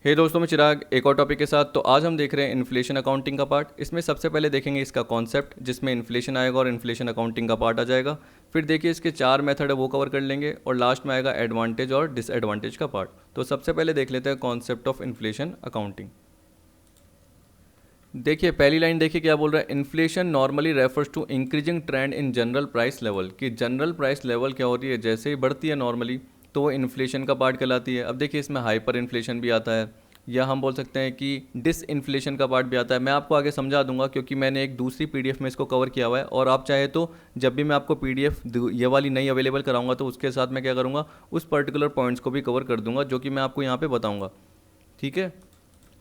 हे दोस्तों, मैं चिराग एक और टॉपिक के साथ। तो आज हम देख रहे हैं इन्फ्लेशन अकाउंटिंग का पार्ट। इसमें सबसे पहले देखेंगे इसका कॉन्सेप्ट, जिसमें इन्फ्लेशन आएगा और इन्फ्लेशन अकाउंटिंग का पार्ट आ जाएगा। फिर देखिए इसके 4 मेथड है वो कवर कर लेंगे, और लास्ट में आएगा एडवांटेज और डिसएडवांटेज का पार्ट। तो सबसे पहले देख लेते हैं कॉन्सेप्ट ऑफ इन्फ्लेशन अकाउंटिंग। देखिए पहली लाइन देखिए क्या बोल रहा है। Inflation normally refers to increasing trend in general price level. कि जनरल प्राइस लेवल क्या हो रही है, जैसे ही बढ़ती है नॉर्मली तो वो इन्फ्लेशन का पार्ट कहलाती है। अब देखिए इसमें हाइपर इन्फ्लेशन भी आता है, या हम बोल सकते हैं कि डिस इन्फ्लेशन का पार्ट भी आता है। मैं आपको आगे समझा दूंगा क्योंकि मैंने एक दूसरी पीडीएफ में इसको कवर किया हुआ है। और आप चाहे तो जब भी मैं आपको पीडीएफ ये वाली नई अवेलेबल कराऊंगा तो उसके साथ मैं क्या करूँगा, उस पर्टिकुलर पॉइंट्स को भी कवर कर दूंगा जो कि मैं आपको यहाँ पे बताऊँगा। ठीक है,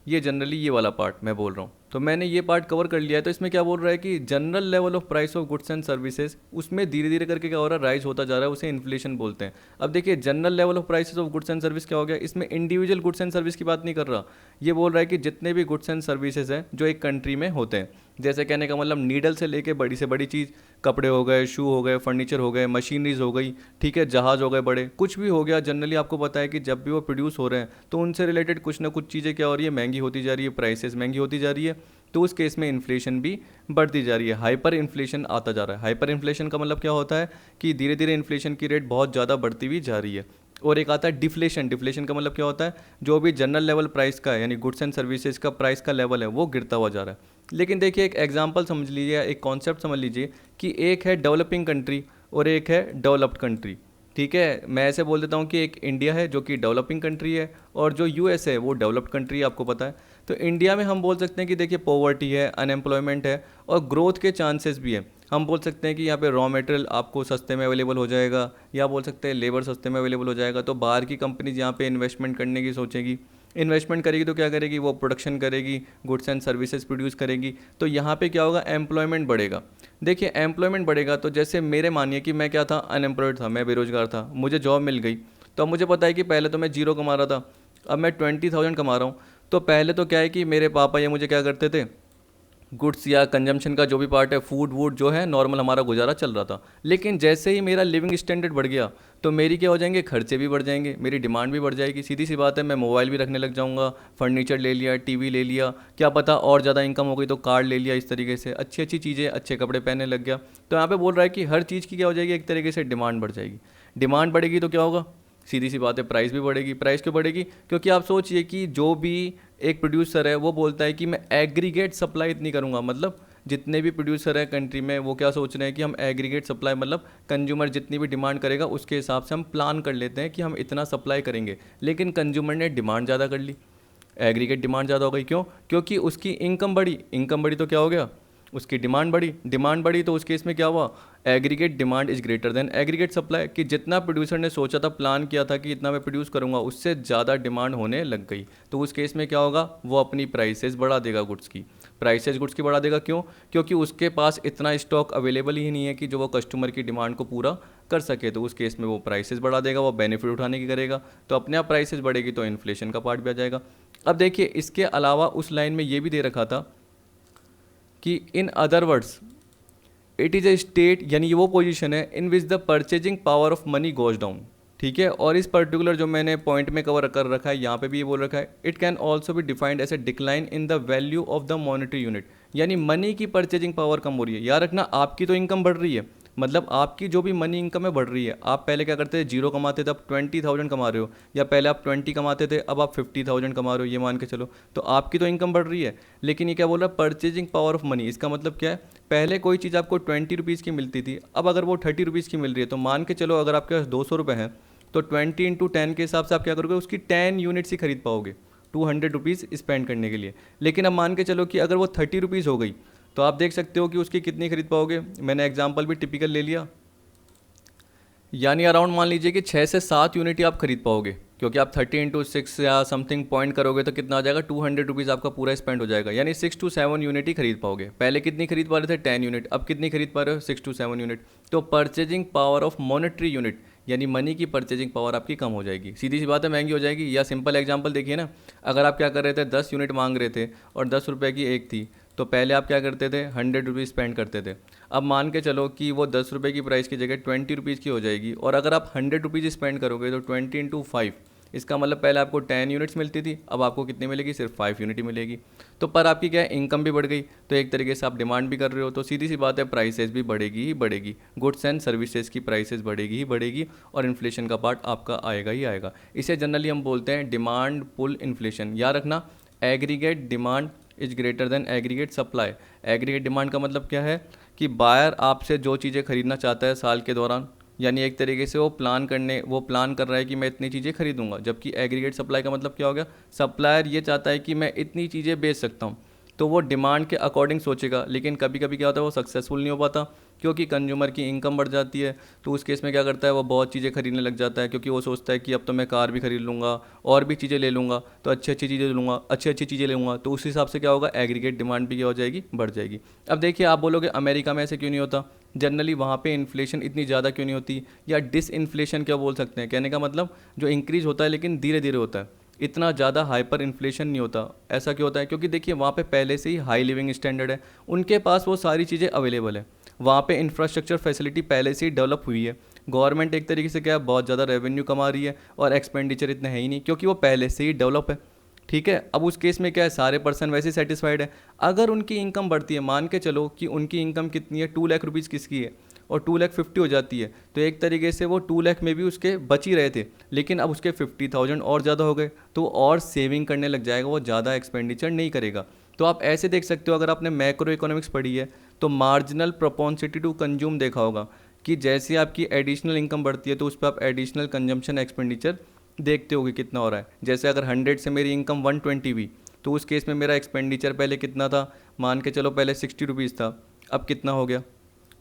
ये जनरली ये वाला पार्ट मैं बोल रहा हूँ। तो मैंने ये पार्ट कवर कर लिया है। तो इसमें क्या बोल रहा है कि general level of price of goods and services, उसमें धीरे धीरे करके क्या हो रहा है, राइज होता जा रहा है, उसे इन्फ्लेशन बोलते हैं। अब देखिए general level of prices of goods and service क्या हो गया, इसमें इंडिविजुअल गुड्स एंड सर्विस की बात नहीं कर रहा। ये बोल रहा है कि जितने भी गुड्स एंड सर्विसेज हैं जो एक कंट्री में होते हैं, जैसे कहने का मतलब नीडल से लेके बड़ी से बड़ी चीज़, कपड़े हो गए, शू हो गए, फर्नीचर हो गए, मशीनरीज हो गई, ठीक है, जहाज़ हो गए, बड़े कुछ भी हो गया। जनरली आपको पता है कि जब भी वो प्रोड्यूस हो रहे हैं तो उनसे रिलेटेड कुछ ना कुछ चीज़ें क्या हो रही है, महंगी होती जा रही है, प्राइसेस महंगी होती जा रही है। तो उस केस में इन्फ्लेशन भी बढ़ती जा रही है, हाइपर इन्फ्लेशन आता जा रहा है। हाइपर इन्फ्लेशन का मतलब क्या होता है कि धीरे धीरे इन्फ्लेशन की रेट बहुत ज़्यादा बढ़ती हुई जा रही है। और एक आता है डिफ्लेशन। डिफ्लेशन का मतलब क्या होता है, जो भी जनरल लेवल प्राइस का है, यानी गुड्स एंड सर्विसेज का प्राइस का लेवल है वो गिरता हुआ जा रहा है। लेकिन देखिए एक एग्जांपल समझ लीजिए, एक कॉन्सेप्ट समझ लीजिए कि एक है डेवलपिंग कंट्री और एक है डेवलप्ड कंट्री। ठीक है, मैं ऐसे बोल देता हूँ कि एक इंडिया है जो कि डेवलपिंग कंट्री है, और जो यूएस है वो डेवलप्ड कंट्री है, आपको पता है। तो इंडिया में हम बोल सकते हैं कि देखिए पॉवर्टी है, अनएम्प्लॉयमेंट है, और ग्रोथ के चांसेस भी है। हम बोल सकते हैं कि यहाँ पे रॉ मटेरियल आपको सस्ते में अवेलेबल हो जाएगा, या बोल सकते हैं लेबर सस्ते में अवेलेबल हो जाएगा। तो बाहर की कंपनीज यहाँ पे इन्वेस्टमेंट करने की सोचेगी। इन्वेस्टमेंट करेगी तो क्या करेगी, वो प्रोडक्शन करेगी, गुड्स एंड सर्विसेज प्रोड्यूस करेगी। तो यहाँ पे क्या होगा, एम्प्लॉयमेंट बढ़ेगा। देखिए एम्प्लॉयमेंट बढ़ेगा तो जैसे मेरे मानिए कि मैं क्या था, अनएम्प्लॉयड था, मैं बेरोजगार था, मुझे जॉब मिल गई। तो अब मुझे पता है कि पहले तो मैं जीरो कमा रहा था, अब मैं 20,000 कमा रहा हूँ। तो पहले तो क्या है कि मेरे पापा ये मुझे क्या करते थे, गुड्स या कंजम्पशन का जो भी पार्ट है, फूड वूड जो है, नॉर्मल हमारा गुजारा चल रहा था। लेकिन जैसे ही मेरा लिविंग स्टैंडर्ड बढ़ गया तो मेरी क्या हो जाएंगे, खर्चे भी बढ़ जाएंगे, मेरी डिमांड भी बढ़ जाएगी। सीधी सी बात है, मैं मोबाइल भी रखने लग जाऊंगा, फर्नीचर ले लिया, टीवी ले लिया, क्या पता और ज़्यादा इनकम हो गई तो कार ले लिया। इस तरीके से अच्छी अच्छी चीज़ें, अच्छे कपड़े पहनने लग गया। तो यहाँ पे बोल रहा है कि हर चीज़ की क्या हो जाएगी, एक तरीके से डिमांड बढ़ जाएगी। डिमांड बढ़ेगी तो क्या होगा, सीधी सी बात है, प्राइस भी बढ़ेगी। प्राइस क्यों बढ़ेगी, क्योंकि आप सोचिए कि जो भी एक प्रोड्यूसर है वो बोलता है कि मैं एग्रीगेट सप्लाई इतनी करूँगा। मतलब जितने भी प्रोड्यूसर है कंट्री में वो क्या सोच रहे हैं कि हम एग्रीगेट सप्लाई, मतलब कंज्यूमर जितनी भी डिमांड करेगा उसके हिसाब से हम प्लान कर लेते हैं कि हम इतना सप्लाई करेंगे। लेकिन कंज्यूमर ने डिमांड ज़्यादा कर ली, एग्रीगेट डिमांड ज़्यादा हो गई। क्यों, क्योंकि उसकी इनकम बढ़ी। इनकम बढ़ी तो क्या हो गया, उसकी डिमांड बढ़ी। डिमांड बढ़ी तो उस केस में क्या हुआ, aggregate demand is greater than aggregate supply. कि जितना प्रोड्यूसर ने सोचा था, प्लान किया था कि इतना मैं प्रोड्यूस करूंगा, उससे ज़्यादा डिमांड होने लग गई। तो उस केस में क्या होगा, वो अपनी प्राइसेस बढ़ा देगा गुड्स की। प्राइसेस गुड्स की बढ़ा देगा, क्यों, क्योंकि उसके पास इतना स्टॉक अवेलेबल ही नहीं है कि जो वो कस्टमर की डिमांड को पूरा कर सके। तो उस केस में वो प्राइसेस बढ़ा देगा, वो बेनिफिट उठाने की करेगा। तो अपने आप प्राइसेस बढ़ेगी तो इन्फ्लेशन का पार्ट भी आ जाएगा। अब देखिए इसके अलावा उस लाइन में ये भी दे रखा था कि in other words it is a state, यानी ये वो पोजीशन है in which the purchasing power of money goes down. ठीक है, और इस पर्टिकुलर जो मैंने पॉइंट में कवर कर रखा है, यहाँ पे भी ये बोल रखा है, it can also be defined as a decline in the value of the monetary unit. यानी मनी की परचेजिंग पावर कम हो रही है। याद रखना, आपकी तो इनकम बढ़ रही है, मतलब आपकी जो भी मनी इनकम है बढ़ रही है। आप पहले क्या करते थे, जीरो कमाते थे, अब 20,000 कमा रहे हो, या पहले आप 20 कमाते थे, अब आप 50,000 कमा रहे हो, ये मान के चलो। तो आपकी तो इनकम बढ़ रही है, लेकिन ये क्या बोल रहा है, परचेजिंग पावर ऑफ मनी। इसका मतलब क्या है, पहले कोई चीज़ आपको 20 रुपीज़ की मिलती थी, अब अगर वो 30 रुपीज़ की मिल रही है, तो मान के चलो अगर आपके पास 200 रुपये हैं तो 20 × 10 के हिसाब से आप क्या करोगे, उसकी 10 यूनिट्स ही खरीद पाओगे, 200 रुपीज़ स्पेंड करने के लिए। लेकिन अब मान के चलो कि अगर वो 30 रुपीज़ हो गई, तो आप देख सकते हो कि उसकी कितनी खरीद पाओगे। मैंने एग्जाम्पल भी टिपिकल ले लिया, यानी अराउंड मान लीजिए कि 6 से 7 यूनिट ही आप खरीद पाओगे, क्योंकि आप 30 × 6 या समथिंग पॉइंट करोगे तो कितना आ जाएगा, 200 रुपीज़ आपका पूरा स्पेंड हो जाएगा। यानी 6 to 7 यूनिट ही खरीद पाओगे। पहले कितनी खरीद पा रहे थे, 10 यूनिट, अब कितनी खरीद पा रहे हो, 6 to 7 यूनिट। तो purchasing power of monetary unit, यानी मनी की परचेजिंग पावर आपकी कम हो जाएगी। सीधी सी बात है, महंगी हो जाएगी। या सिंपल एग्जांपल देखिए ना, अगर आप क्या कर रहे थे, 10 यूनिट मांग रहे थे और 10 रुपये की एक थी, तो पहले आप क्या करते थे, 100 रुपीज़ स्पेंड करते थे। अब मान के चलो कि वो 10 रुपये की प्राइस की जगह 20 रुपीज़ की हो जाएगी, और अगर आप 100 रुपीज़ स्पेंड करोगे तो 20 × 5, इसका मतलब पहले आपको 10 यूनिट्स मिलती थी, अब आपको कितनी मिलेगी, सिर्फ 5 यूनिट ही मिलेगी। तो पर आपकी क्या है, इनकम भी बढ़ गई, तो एक तरीके से आप डिमांड भी कर रहे हो, तो सीधी सी बात है प्राइसेस भी बढ़ेगी ही बढ़ेगी, गुड्स एंड सर्विसेज की प्राइसेस बढ़ेगी ही बढ़ेगी, और इन्फ्लेशन का पार्ट आपका आएगा ही आएगा। इसे जनरली हम बोलते हैं डिमांड पुल इन्फ्लेशन। याद रखना, aggregate demand is greater than aggregate supply. Aggregate demand का मतलब क्या है कि बायर आपसे जो चीज़ें खरीदना चाहता है साल के दौरान, यानी एक तरीके से वो प्लान कर रहा है कि मैं इतनी चीज़ें खरीदूंगा, जबकि एग्रीगेट सप्लाई का मतलब क्या हो गया, सप्लायर ये चाहता है कि मैं इतनी चीज़ें बेच सकता हूँ, तो वो डिमांड के अकॉर्डिंग सोचेगा, लेकिन कभी कभी क्या होता है वो सक्सेसफुल नहीं हो पाता, क्योंकि कंज्यूमर की इनकम बढ़ जाती है, तो उस केस में क्या करता है वो बहुत चीज़ें खरीदने लग जाता है, क्योंकि वो सोचता है कि अब तो मैं कार भी खरीद लूँगा और भी चीज़ें ले लूँगा, तो अच्छी अच्छी चीज़ें लूँगा, अच्छी अच्छी चीज़ें लूँगा, तो उस हिसाब से क्या होगा, एग्रीगेट डिमांड भी क्या हो जाएगी, बढ़ जाएगी। अब देखिए, आप बोलोगे अमेरिका में ऐसे क्यों नहीं होता, जनरली वहाँ पे इन्फ्लेशन इतनी ज़्यादा क्यों नहीं होती, या डिस इन्फ्लेशन क्या बोल सकते हैं, कहने का मतलब जो इंक्रीज होता है लेकिन धीरे धीरे होता है, इतना ज़्यादा हाइपर इन्फ्लेशन नहीं होता। ऐसा क्यों होता है, क्योंकि देखिए वहाँ पे पहले से ही हाई लिविंग स्टैंडर्ड है, उनके पास वो सारी चीज़ें अवेलेबल है, वहाँ पे इंफ्रास्ट्रक्चर फैसिलिटी पहले से ही डेवलप हुई है, गवर्नमेंट एक तरीके से क्या है बहुत ज़्यादा रेवेन्यू कमा रही है, और एक्सपेंडिचर इतना है ही नहीं, क्योंकि वो पहले से ही डेवलप है। ठीक है, अब उस केस में क्या है, सारे पर्सन वैसे सेटिस्फाइड है। अगर उनकी इनकम बढ़ती है, मान के चलो कि उनकी इनकम कितनी है, 2 लाख रुपीज़ किसकी है, और 2,50,000 हो जाती है, तो एक तरीके से वो 2 लाख में भी उसके बच ही रहे थे, लेकिन अब उसके 50,000 और ज़्यादा हो गए, तो और सेविंग करने लग जाएगा, वो ज़्यादा एक्सपेंडिचर नहीं करेगा। तो आप ऐसे देख सकते हो, अगर आपने मैक्रो इकोनॉमिक्स पढ़ी है तो मार्जिनल प्रोपोंसिटी टू कंज्यूम देखा होगा, कि जैसे आपकी एडिशनल इनकम बढ़ती है तो उस पर आप एडिशनल कंजम्पशन एक्सपेंडिचर देखते होगे कितना हो रहा है। जैसे अगर 100 से मेरी इनकम 120 हुई, तो उस केस में मेरा एक्सपेंडिचर पहले कितना था, मान के चलो पहले 60 रुपीज़ था, अब कितना हो गया,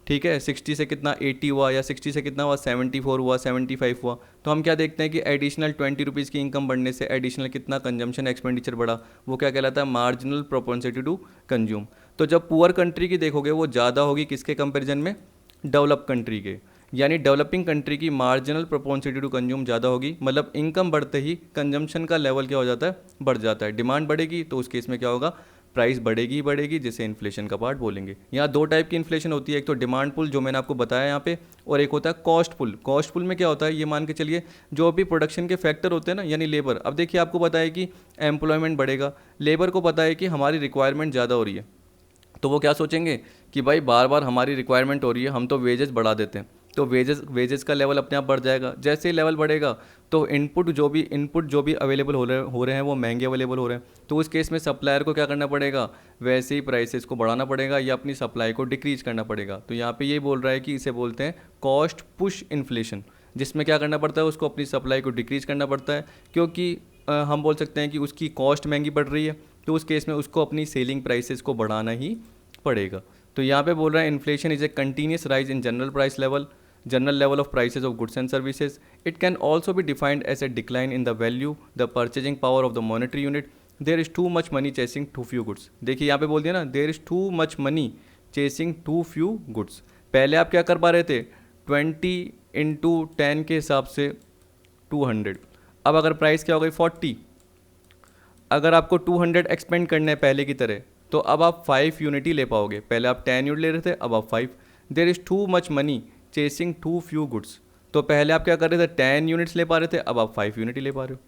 ठीक है, 60 से कितना 80 हुआ, या 60 से कितना हुआ 74 हुआ, 75 हुआ। तो हम क्या देखते हैं कि एडिशनल 20 रुपीज़ की इनकम बढ़ने से एडिशनल कितना कंजम्पशन एक्सपेंडिचर बढ़ा, वो क्या कहलाता है, मार्जिनल प्रोपोंसिटी टू कंज्यूम। तो जब पुअर कंट्री की देखोगे वो ज़्यादा होगी किसके कंपेरिजन में, डेवलप कंट्री के, यानी डेवलपिंग कंट्री की मार्जिनल प्रोपोंसिटी टू कंज्यूम ज़्यादा होगी, मतलब इनकम बढ़ते ही कंजम्पशन का लेवल क्या हो जाता है, बढ़ जाता है, डिमांड बढ़ेगी, तो उस केस में क्या होगा, प्राइस बढ़ेगी ही बढ़ेगी, जिसे इन्फ्लेशन का पार्ट बोलेंगे। यहाँ दो टाइप की इन्फ्लेशन होती है, एक तो डिमांड पुल जो मैंने आपको बताया यहाँ पे, और एक होता है कॉस्ट पुल। कॉस्ट पुल में क्या होता है, ये मान के चलिए जो भी प्रोडक्शन के फैक्टर होते हैं ना, यानी लेबर। अब देखिए आपको पता है कि एम्प्लॉयमेंट बढ़ेगा, लेबर को पता है कि हमारी रिक्वायरमेंट ज़्यादा हो रही है, तो वो क्या सोचेंगे कि भाई बार बार हमारी रिक्वायरमेंट हो रही है, हम तो वेजेस बढ़ा देते हैं, तो वेजेस का लेवल अपने आप बढ़ जाएगा। जैसे ही लेवल बढ़ेगा तो इनपुट जो भी अवेलेबल हो रहे हैं वो महंगे अवेलेबल हो रहे हैं, तो उस केस में सप्लायर को क्या करना पड़ेगा, वैसे ही प्राइसेस को बढ़ाना पड़ेगा या अपनी सप्लाई को डिक्रीज करना पड़ेगा। तो यहाँ पे ये बोल रहा है कि इसे बोलते हैं कॉस्ट पुश इन्फ्लेशन, जिसमें क्या करना पड़ता है, उसको अपनी सप्लाई को डिक्रीज करना पड़ता है, क्योंकि हम बोल सकते हैं कि उसकी कॉस्ट महंगी पड़ रही है, तो उस केस में उसको अपनी सेलिंग प्राइसेस को बढ़ाना ही पड़ेगा। तो यहाँ पे बोल रहा है inflation is a continuous rise in general level of prices of goods and services. It can also be defined as a decline in the value the purchasing power of the monetary unit. There is too much money chasing too few goods. देखिए यहाँ पे बोल दिया ना, there is too much money chasing too few goods. पहले आप क्या कर पा रहे थे, 20 × 10 के हिसाब से 200, अब अगर प्राइस क्या हो गई 40, अगर आपको 200 एक्सपेंड करना है पहले की तरह, तो अब आप 5 यूनिट ही ले पाओगे। पहले आप 10 यूनिट ले रहे थे, अब आप 5। There is too much money chasing too few goods. तो पहले आप क्या कर रहे थे, 10 यूनिट्स ले पा रहे थे, अब आप 5 यूनिट ही ले पा रहे हो,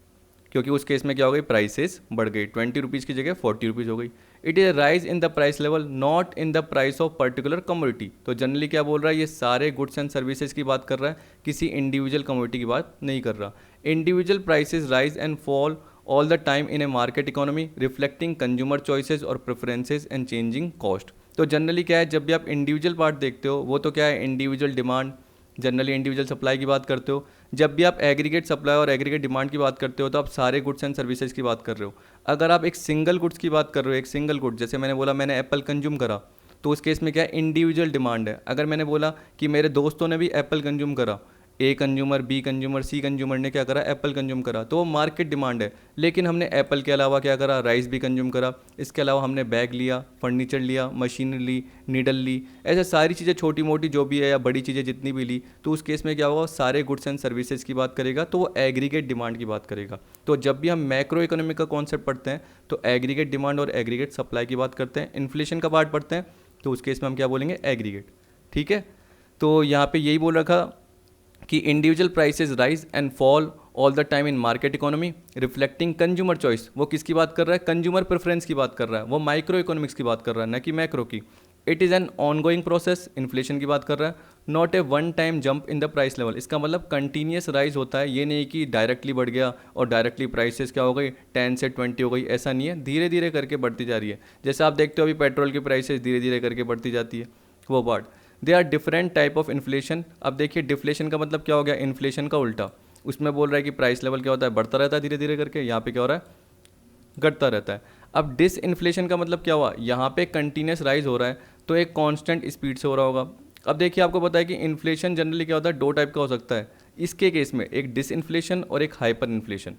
क्योंकि उस केस में क्या हो गई, प्राइसेस बढ़ गई, 20 रुपीज़ की जगह 40 रुपीज़ हो गई। It is rise in the price level not in the price of particular commodity. तो जनरली क्या बोल रहा है, ये सारे गुड्स एंड सर्विसेज की बात कर रहा है, किसी इंडिविजुअल कमोडिटी की बात नहीं कर रहा। Individual prices rise and fall all the time in a market economy reflecting consumer choices और preferences and changing cost। तो जनरली क्या है, जब भी आप इंडिविजुअल पार्ट देखते हो वो तो क्या है, individual demand, generally individual supply की बात करते हो। जब भी आप एग्रीगेट सप्लाई और एग्रीगेट डिमांड की बात करते हो तो आप सारे गुड्स एंड सर्विसेज की बात कर रहे हो। अगर आप एक सिंगल गुड्स की बात कर रहे हो, एक सिंगल गुड, जैसे मैंने बोला मैंने एप्पल कंज्यूम करा, तो उस केस में क्या है, इंडिविजुअल डिमांड है। अगर मैंने बोला कि मेरे दोस्तों ने भी एप्पल कंज्यूम करा, A consumer, B consumer, C consumer ने क्या करा, एप्पल कंज्यूम करा, तो वो मार्केट डिमांड है। लेकिन हमने एप्पल के अलावा क्या करा, राइस भी कंज्यूम करा, इसके अलावा हमने बैग लिया, फर्नीचर लिया, मशीनरी ली, नीडल ली, ऐसे सारी चीज़ें छोटी मोटी जो भी है या बड़ी चीज़ें जितनी भी ली, तो उस केस में क्या होगा, सारे गुड्स एंड सर्विसेज की बात करेगा, तो वो एग्रीगेट डिमांड की बात करेगा। तो जब भी हम मैक्रो इकोनॉमिक का कॉन्सेप्ट पढ़ते हैं तो एग्रीगेट डिमांड और एग्रीगेट सप्लाई की बात करते हैं। इन्फ्लेशन का पार्ट पढ़ते हैं तो उस केस में हम क्या बोलेंगे, एग्रीगेट। ठीक है, तो यहाँ पे यही बोल रखा कि individual prices rise and fall all the time in market economy reflecting consumer choice. वो किसकी बात कर रहा है? कंज्यूमर प्रेफरेंस की बात कर रहा है, वो माइक्रो इकोनॉमिक्स की बात कर रहा है, न कि मैक्रो की। It is an ongoing process, inflation की बात कर रहा है, not a one time jump in the price level. इसका मतलब कंटिन्यूस राइज होता है, ये नहीं कि डायरेक्टली बढ़ गया और डायरेक्टली प्राइसेस क्या हो गई 10 से 20 हो गई, ऐसा नहीं है, धीरे धीरे करके बढ़ती जा रही है। जैसे आप देखते हो अभी पेट्रोल की प्राइसेस धीरे धीरे करके बढ़ती जाती है, वो part. They are different type of inflation. अब देखिए डिफ्लेशन का मतलब क्या हो गया? इन्फ्लेशन का उल्टा। उसमें बोल रहा है कि प्राइस लेवल क्या होता है? बढ़ता रहता है धीरे धीरे करके, यहाँ पे क्या हो रहा है? घटता रहता है। अब डिस इन्फ्लेशन का मतलब क्या हुआ? यहाँ पे कंटिन्यूस राइज हो रहा है तो एक कांस्टेंट स्पीड से हो रहा होगा। अब देखिए आपको पता है कि इन्फ्लेशन जनरली क्या होता है? दो टाइप का हो सकता है इसके केस में, एक डिस इन्फ्लेशन और एक हाइपर इन्फ्लेशन।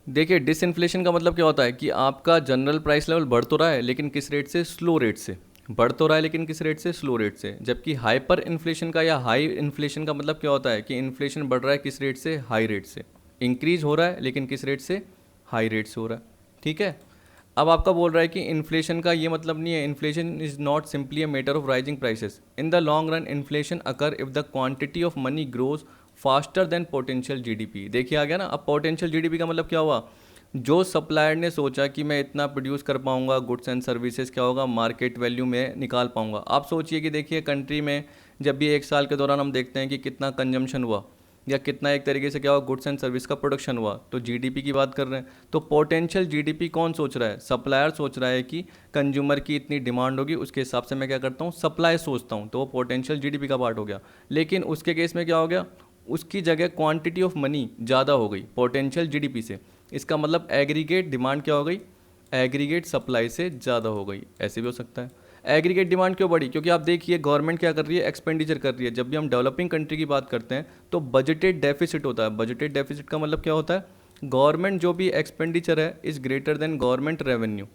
देखिए डिस इन्फ्लेशन का मतलब क्या होता है कि आपका जनरल प्राइस लेवल बढ़ तो रहा है लेकिन किस रेट से? स्लो रेट से। बढ़ तो रहा है लेकिन किस रेट से? स्लो रेट से। जबकि हाइपर इन्फ्लेशन का या हाई इन्फ्लेशन का मतलब क्या होता है कि इन्फ्लेशन बढ़ रहा है किस रेट से? हाई रेट से। इंक्रीज हो रहा है लेकिन किस रेट से? हाई रेट से हो रहा है। ठीक है। अब आपका बोल रहा है कि इन्फ्लेशन का ये मतलब नहीं है, inflation is not simply a matter of rising prices. In the long run inflation occur if the quantity of money grows faster than potential GDP. देखिए आ गया ना। अब पोटेंशियल जीडीपी का मतलब क्या हुआ? जो सप्लायर ने सोचा कि मैं इतना प्रोड्यूस कर पाऊंगा गुड्स एंड सर्विसेज, क्या होगा? मार्केट वैल्यू में निकाल पाऊंगा। आप सोचिए कि देखिए कंट्री में जब भी एक साल के दौरान हम देखते हैं कि कितना कंजम्पशन हुआ या कितना एक तरीके से क्या हुआ गुड्स एंड सर्विस का प्रोडक्शन हुआ, तो जीडीपी की बात कर रहे हैं। तो पोटेंशियल जीडीपी कौन सोच रहा है? सप्लायर सोच रहा है कि कंज्यूमर की इतनी डिमांड होगी, उसके हिसाब से मैं क्या करता हूँ? सप्लाई सोचता हूँ, तो वो पोटेंशियल जीडीपी का पार्ट हो गया। लेकिन उसके केस में क्या हो गया? उसकी जगह क्वांटिटी ऑफ मनी ज़्यादा हो गई पोटेंशियल जीडीपी से। इसका मतलब एग्रीगेट डिमांड क्या हो गई? एग्रीगेट सप्लाई से ज़्यादा हो गई। ऐसे भी हो सकता है। एग्रीगेट डिमांड क्यों बढ़ी? क्योंकि आप देखिए गवर्नमेंट क्या कर रही है? एक्सपेंडिचर कर रही है। जब भी हम डेवलपिंग कंट्री की बात करते हैं तो बजटेड डेफिसिट होता है। बजटेड डेफिसिट का मतलब क्या होता है? गवर्नमेंट जो भी एक्सपेंडिचर है is greater than government revenue.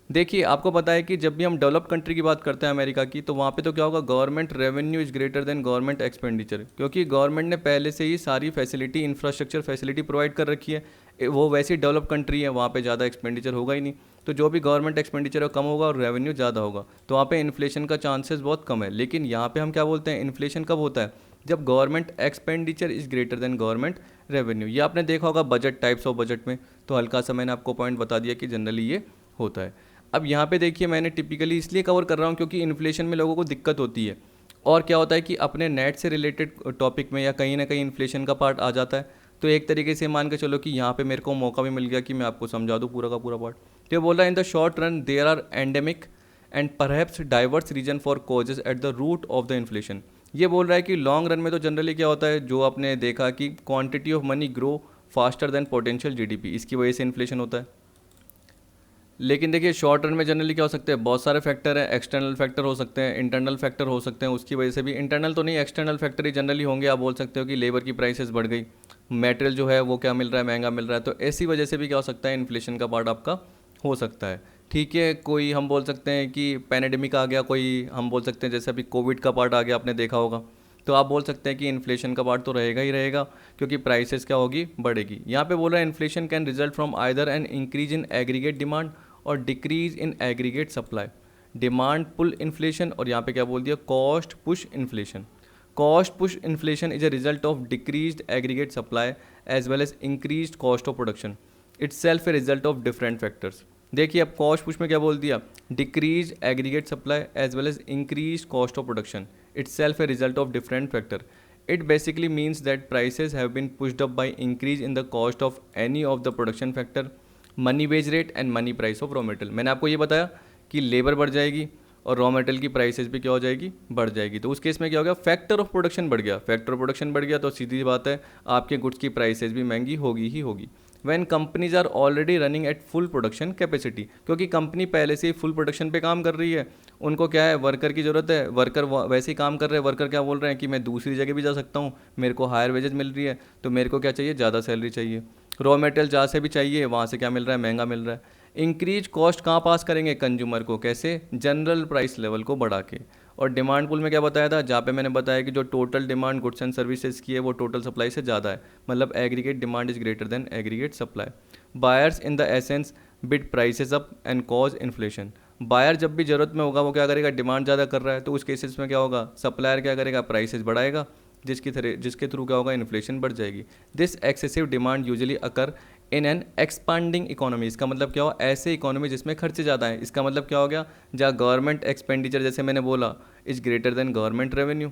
देखिए आपको पता है कि जब भी हम डेवलप कंट्री की बात करते हैं अमेरिका की, तो वहाँ पे तो क्या होगा? Government revenue is greater than government expenditure, क्योंकि गवर्नमेंट ने पहले से ही सारी फैसिलिटी, इंफ्रास्ट्रक्चर फैसिलिटी प्रोवाइड कर रखी है। वो वैसी डेवलप कंट्री है, वहाँ पे ज़्यादा एक्सपेंडिचर होगा ही नहीं। तो जो भी गवर्नमेंट एक्सपेंडिचर है कम होगा और रेवेन्यू ज़्यादा होगा, तो वहाँ पे इन्फ्लेशन का चांसेस बहुत कम है। लेकिन यहाँ पे हम क्या बोलते हैं? इन्फ्लेशन कब होता है? जब government expenditure is greater than government revenue. ये आपने देखा होगा बजट, टाइप्स ऑफ बजट में, तो हल्का सा मैंने आपको पॉइंट बता दिया कि जनरली ये होता है। अब यहाँ पे देखिए मैंने टिपिकली इसलिए कवर कर रहा हूँ क्योंकि इन्फ्लेशन में लोगों को दिक्कत होती है। और क्या होता है कि अपने नेट से रिलेटेड टॉपिक में या कहीं ना कहीं इन्फ्लेशन का पार्ट आ जाता है, तो एक तरीके से मान के चलो कि यहाँ पे मेरे को मौका भी मिल गया कि मैं आपको समझा दूँ पूरा का पूरा पार्ट। तो ये बोल रहा है in the short run there are endemic and perhaps diverse reason for causes at the root of the inflation. ये बोल रहा है कि लॉन्ग रन में तो जनरली क्या होता है, जो आपने देखा कि quantity of money grow faster then potential GDP, इसकी वजह से इन्फ्लेशन होता है। लेकिन देखिए शॉर्ट रन में जनरली क्या हो सकते हैं? बहुत सारे फैक्टर हैं। एक्सटर्नल फैक्टर हो सकते हैं, इंटरनल फैक्टर हो सकते हैं, उसकी वजह से भी। इंटरनल तो नहीं, एक्सटर्नल फैक्टर ही जनरली होंगे। आप बोल सकते हो कि लेबर की प्राइसेस बढ़ गई, मटेरियल जो है वो क्या मिल रहा है? महंगा मिल रहा है। तो ऐसी वजह से भी क्या हो सकता है? इन्फ्लेशन का पार्ट आपका हो सकता है। ठीक है। कोई हम बोल सकते हैं कि पैनेडेमिक आ गया, कोई हम बोल सकते हैं जैसे अभी कोविड का पार्ट आ गया, आपने देखा होगा, तो आप बोल सकते हैं कि इन्फ्लेशन का पार्ट तो रहेगा ही रहेगा, क्योंकि प्राइसेस क्या होगी? बढ़ेगी। यहाँ पे बोल रहा है inflation can result from either an increase in aggregate demand और decrease in aggregate supply. Demand pull inflation, और यहाँ पे क्या बोल दिया? Cost push inflation. Cost push inflation is a result of decreased aggregate supply as well as increased cost of production. Itself a result of different factors. देखिए अब cost push में क्या बोल दिया? Decrease aggregate supply as well as increase cost of production. Itself a result of different factor. It basically means that prices have been pushed up by increase in the cost of any of the production factor, money wage rate and money price of raw material. मैंने आपको ये बताया कि labour बढ़ जाएगी और raw material की prices भी क्या हो जाएगी? बढ़ जाएगी। तो उस केस में क्या हो गया? फैक्टर ऑफ प्रोडक्शन बढ़ गया। फैक्टर ऑफ प्रोडक्शन बढ़ गया तो सीधी बात है आपके गुड्स की प्राइसेस भी महंगी होगी ही होगी। When companies are already running at full production capacity, क्योंकि कंपनी पहले से ही फुल प्रोडक्शन पे काम कर रही है, उनको क्या है? वर्कर की ज़रूरत है। वर्कर वैसे ही काम कर रहे हैं। वर्कर क्या बोल रहे हैं कि मैं दूसरी जगह भी जा सकता हूँ, मेरे को हायर वेजेस मिल रही है, तो मेरे को क्या चाहिए? ज़्यादा सैलरी चाहिए। रॉ मटेरियल जहाँ से भी चाहिए वहाँ से क्या मिल रहा है? महंगा मिल रहा है। इंक्रीज कॉस्ट कहाँ पास करेंगे? कंज्यूमर को। कैसे? जनरल प्राइस लेवल को बढ़ा के। और डिमांड पुल में क्या बताया था? जहाँ पे मैंने बताया कि जो total demand goods and services की है वो टोटल सप्लाई से ज़्यादा है, मतलब aggregate demand is greater than aggregate supply. Buyers in the essence bid prices up and cause inflation. Buyer जब भी ज़रूरत में होगा वो क्या करेगा? डिमांड ज़्यादा कर रहा है, तो उस केसेस में क्या होगा? सप्लायर क्या करेगा? प्राइसेस बढ़ाएगा, जिसके थ्रू क्या होगा, इन्फ्लेशन बढ़ जाएगी। This excessive demand usually occur in an expanding economy. इसका मतलब क्या हुआ, ऐसे इकोनॉमी जिसमें खर्चे ज़्यादा हैं। इसका मतलब क्या हो गया, जहाँ गवर्नमेंट एक्सपेंडिचर, जैसे मैंने बोला, is greater then government revenue.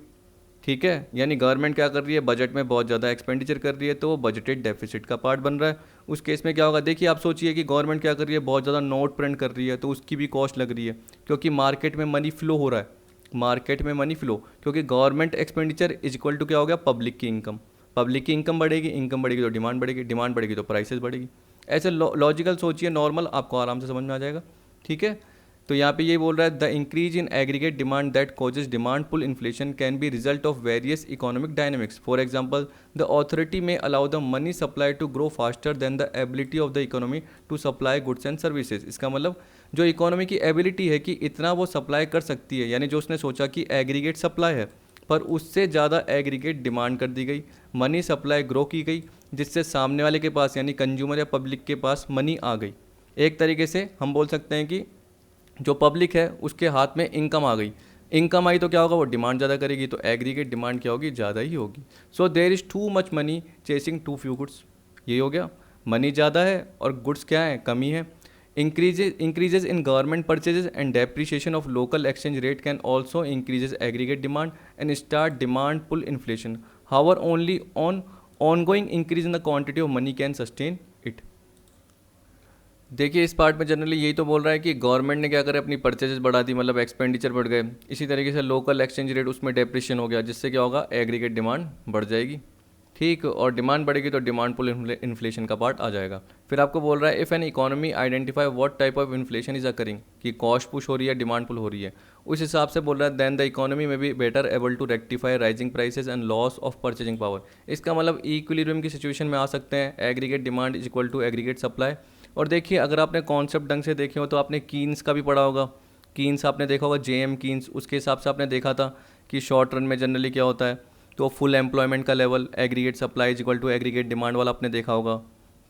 ठीक है, यानी गवर्नमेंट क्या कर रही है, बजट में बहुत ज़्यादा एक्सपेंडिचर कर रही है, तो वो बजटेड डेफिसिट का पार्ट बन रहा है। उस केस में क्या होगा, देखिए आप सोचिए कि गवर्नमेंट क्या कर रही है, बहुत ज़्यादा नोट प्रिंट कर रही है, तो उसकी भी कॉस्ट लग रही है, क्योंकि मार्केट में मनी फ्लो हो रहा है। मार्केट में मनी फ्लो, क्योंकि government expenditure is equal to क्या हो गया, पब्लिक की इनकम। पब्लिक की इनकम बढ़ेगी, इनकम बढ़ेगी तो डिमांड बढ़ेगी, डिमांड बढ़ेगी तो प्राइसेस बढ़ेगी। ऐसे लॉजिकल सोचिए, नॉर्मल, आपको आराम से समझ में आ जाएगा। ठीक है, तो यहाँ पे ये बोल रहा है, the increase in aggregate demand that causes demand pull inflation can be result of various economic dynamics. For example, the authority may allow the money supply to grow faster than the ability of the economy to supply goods and services. इसका मतलब जो economy की ability है कि इतना वो supply कर सकती है, यानी जो उसने सोचा कि एग्रीगेट सप्लाई है, पर उससे ज़्यादा एग्रीगेट डिमांड कर दी गई, मनी सप्लाई ग्रो की गई, जिससे सामने वाले के पास यानी कंज्यूमर या पब्लिक के पास मनी आ गई। एक तरीके से हम बोल सकते हैं कि जो पब्लिक है उसके हाथ में इनकम आ गई। इनकम आई तो क्या होगा, वो डिमांड ज़्यादा करेगी, तो एग्रीगेट डिमांड क्या होगी, ज़्यादा ही होगी। So there is too much money chasing too few goods. ये हो गया, मनी ज़्यादा है और गुड्स क्या है, कमी है। Increases in government purchases and depreciation of local exchange rate can also increases aggregate demand and start demand pull inflation. However only on ongoing increase in the quantity of money can sustain it. देखिए इस part में generally यही तो बोल रहा है कि government ने क्या करे, अपनी परचेजेस बढ़ा दी, मतलब एक्सपेंडिचर बढ़ गए। इसी तरीके से लोकल एक्सचेंज रेट उसमें डेप्रिशिएशन हो गया, जिससे क्या होगा, एग्रीगेट डिमांड बढ़ जाएगी। ठीक, और डिमांड बढ़ेगी तो डिमांड पुल इन्फ्लेशन का पार्ट आ जाएगा। फिर आपको बोल रहा है, if an economy identify what type of inflation is occurring, कि कॉस्ट पुश हो रही है, डिमांड पुल हो रही है, उस हिसाब से बोल रहा है देन द इकोनॉमी में be better able to rectify rising prices and loss of purchasing power. इसका मतलब इक्विलिब्रियम की सिचुएशन में आ सकते हैं, aggregate demand is equal to aggregate supply. और देखिए अगर आपने कॉन्सेप्ट ढंग से देखे हो तो आपने कीन्स का भी पढ़ा होगा। कीन्स आपने देखा होगा, जेएम कीन्स, उसके हिसाब से आपने देखा था कि शॉर्ट रन में जनरली क्या होता है, तो फुल एम्प्लॉयमेंट का level aggregate supply is equal to aggregate demand वाला आपने देखा होगा।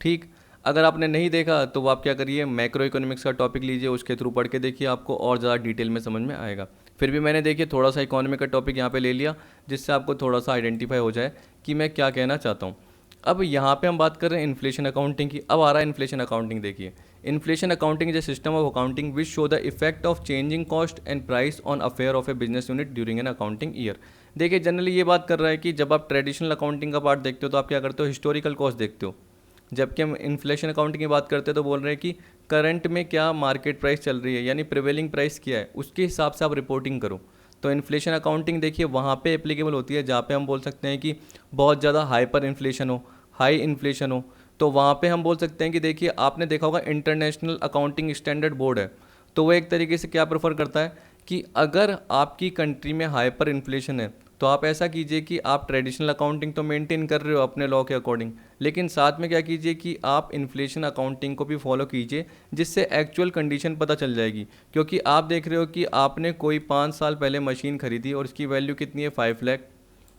ठीक, अगर आपने नहीं देखा तो आप क्या करिए, मैक्रो इकोनॉमिक्स का टॉपिक लीजिए, उसके थ्रू पढ़ के देखिए, आपको और ज़्यादा डिटेल में समझ में आएगा। फिर भी मैंने देखिए थोड़ा सा इकोनॉमिक का टॉपिक यहाँ पे ले लिया, जिससे आपको थोड़ा सा आइडेंटिफाई हो जाए कि मैं क्या कहना चाहता हूँ। अब यहाँ पे हम बात कर रहे हैं इन्फ्लेशन अकाउंटिंग की। अब आ रहा है इन्फ्लेशन अकाउंटिंग। देखिए, inflation accounting is a system of accounting which show the effect of changing cost and price on affair of A business unit during an accounting year. देखिए जनरली ये बात कर रहा है कि जब आप ट्रेडिशनल अकाउंटिंग का पार्ट देखते हो तो आप क्या करते हो, हिस्टोरिकल कॉस्ट देखते हो। जबकि हम इन्फ्लेशन अकाउंटिंग की बात करते हैं तो बोल रहे हैं कि करंट में क्या मार्केट प्राइस चल रही है, यानी प्रिवेलिंग प्राइस क्या है, उसके हिसाब से आप रिपोर्टिंग करो। तो इन्फ्लेशन अकाउंटिंग देखिए वहाँ पे एप्लीकेबल होती है जहाँ पे हम बोल सकते हैं कि बहुत ज़्यादा हाइपर इन्फ्लेशन हो, हाई इन्फ्लेशन हो, तो वहाँ पे हम बोल सकते हैं कि देखिए आपने देखा होगा इंटरनेशनल अकाउंटिंग स्टैंडर्ड बोर्ड है, तो वो एक तरीके से क्या प्रेफर करता है कि अगर आपकी कंट्री में हाइपर इन्फ्लेशन है तो आप ऐसा कीजिए कि आप ट्रेडिशनल अकाउंटिंग तो मेंटेन कर रहे हो अपने लॉ के अकॉर्डिंग, लेकिन साथ में क्या कीजिए कि आप इन्फ्लेशन अकाउंटिंग को भी फॉलो कीजिए, जिससे एक्चुअल कंडीशन पता चल जाएगी। क्योंकि आप देख रहे हो कि आपने कोई 5 साल पहले मशीन खरीदी और इसकी वैल्यू कितनी है, 5 लाख,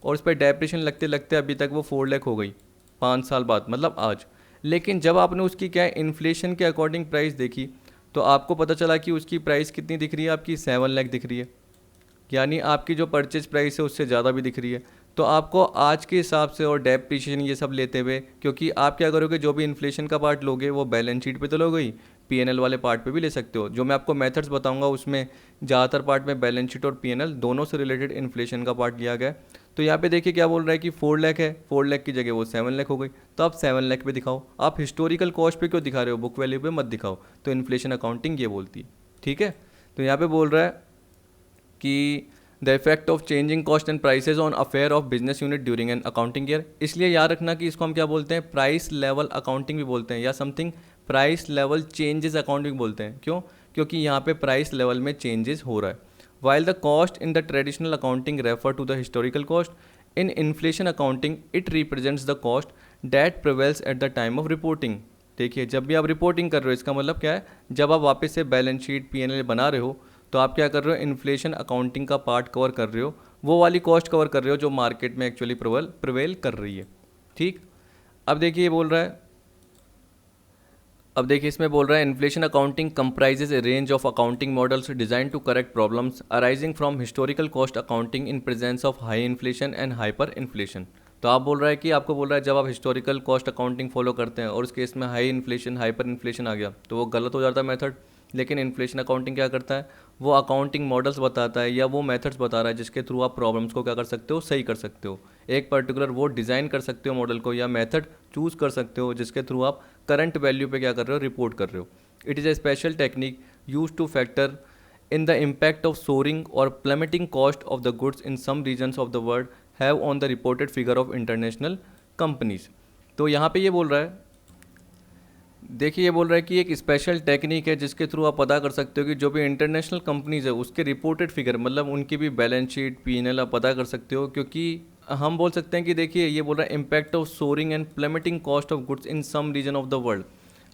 और उस पर डेप्रिशन लगते लगते अभी तक वो 4 लाख हो गई 5 साल बाद, मतलब आज। लेकिन जब आपने उसकी क्या है इन्फ्लेशन के अकॉर्डिंग प्राइस देखी तो आपको पता चला कि उसकी प्राइस कितनी दिख रही है, आपकी 7 लाख दिख रही है, यानी आपकी जो परचेज प्राइस है उससे ज़्यादा भी दिख रही है। तो आपको आज के हिसाब से और डेप्रिशिएशन ये सब लेते हुए, क्योंकि आप क्या करोगे, जो भी इन्फ्लेशन का पार्ट लोगे वो बैलेंस शीट पे तो लोगे ही, पीएनएल वाले पार्ट पे भी ले सकते हो। जो मैं आपको मेथड्स बताऊंगा उसमें ज़्यादातर पार्ट में बैलेंस शीट और पीएनएल दोनों से रिलेटेड इन्फ्लेशन का पार्ट लिया गया है। तो यहाँ पे देखिए क्या बोल रहा है कि 4 लाख है, 4 लाख की जगह वो 7 लाख हो गई, तो आप 7 लाख पे दिखाओ। आप हिस्टोरिकल कॉस्ट पे क्यों दिखा रहे हो, बुक वैल्यू पे मत दिखाओ। तो इन्फ्लेशन अकाउंटिंग ये बोलती है। ठीक है, तो यहाँ पे बोल रहा है कि the effect of changing cost and prices on affair of business unit during an accounting year. इसलिए याद रखना कि इसको हम क्या बोलते हैं, प्राइस लेवल अकाउंटिंग भी बोलते हैं, या something price level changes accounting बोलते हैं। क्यों, क्योंकि यहाँ पे प्राइस लेवल में चेंजेस हो रहा है। While the cost in the traditional accounting refer to the historical cost, in inflation accounting it represents the cost that prevails at the time of reporting. देखिए जब भी आप रिपोर्टिंग कर रहे हो, इसका मतलब क्या है, जब आप वापस से बैलेंस शीट पीएनएल बना रहे हो तो आप क्या कर रहे हो, इन्फ्लेशन अकाउंटिंग का पार्ट कवर कर रहे हो, वो वाली कॉस्ट कवर कर रहे हो जो मार्केट में एक्चुअली प्रिवेल कर रही है। ठीक, अब देखिए ये बोल रहा है अब देखिए इसमें बोल रहा है inflation accounting comprises a range of accounting models design to correct problems arising from historical cost accounting in presence of high inflation and hyper inflation. तो आप बोल रहा है कि आपको बोल रहा है जब आप हिस्टोरिकल कॉस्ट अकाउंटिंग फॉलो करते हैं और उस केस में हाई इन्फ्लेशन हाइपर इन्फ्लेशन आ गया तो वो गलत हो जाता है मेथड। लेकिन इन्फ्लेशन अकाउंटिंग क्या करता है, वो अकाउंटिंग मॉडल्स बताता है या वो मेथड्स बता रहा है जिसके थ्रू आप प्रॉब्लम्स को क्या कर सकते हो, सही कर सकते हो। एक पर्टिकुलर वो डिज़ाइन कर सकते हो मॉडल को या मेथड चूज़ कर सकते हो जिसके थ्रू आप करंट वैल्यू पे क्या कर रहे हो, रिपोर्ट कर रहे हो। It is A special technique use two factor in the impact of soaring or plummeting cost of the goods in some regions of the world have on the reported figure of international companies। तो यहाँ पे ये बोल रहा है, देखिए ये बोल रहा है कि एक स्पेशल टेक्निक है जिसके थ्रू आप पता कर सकते हो कि जो भी इंटरनेशनल कंपनीज है उसके रिपोर्टेड फिगर मतलब उनकी भी बैलेंस शीट P&L आप पता कर सकते हो। क्योंकि हम बोल सकते हैं कि देखिए ये बोल रहा है impact of soaring and plummeting cost of goods in some region of the world.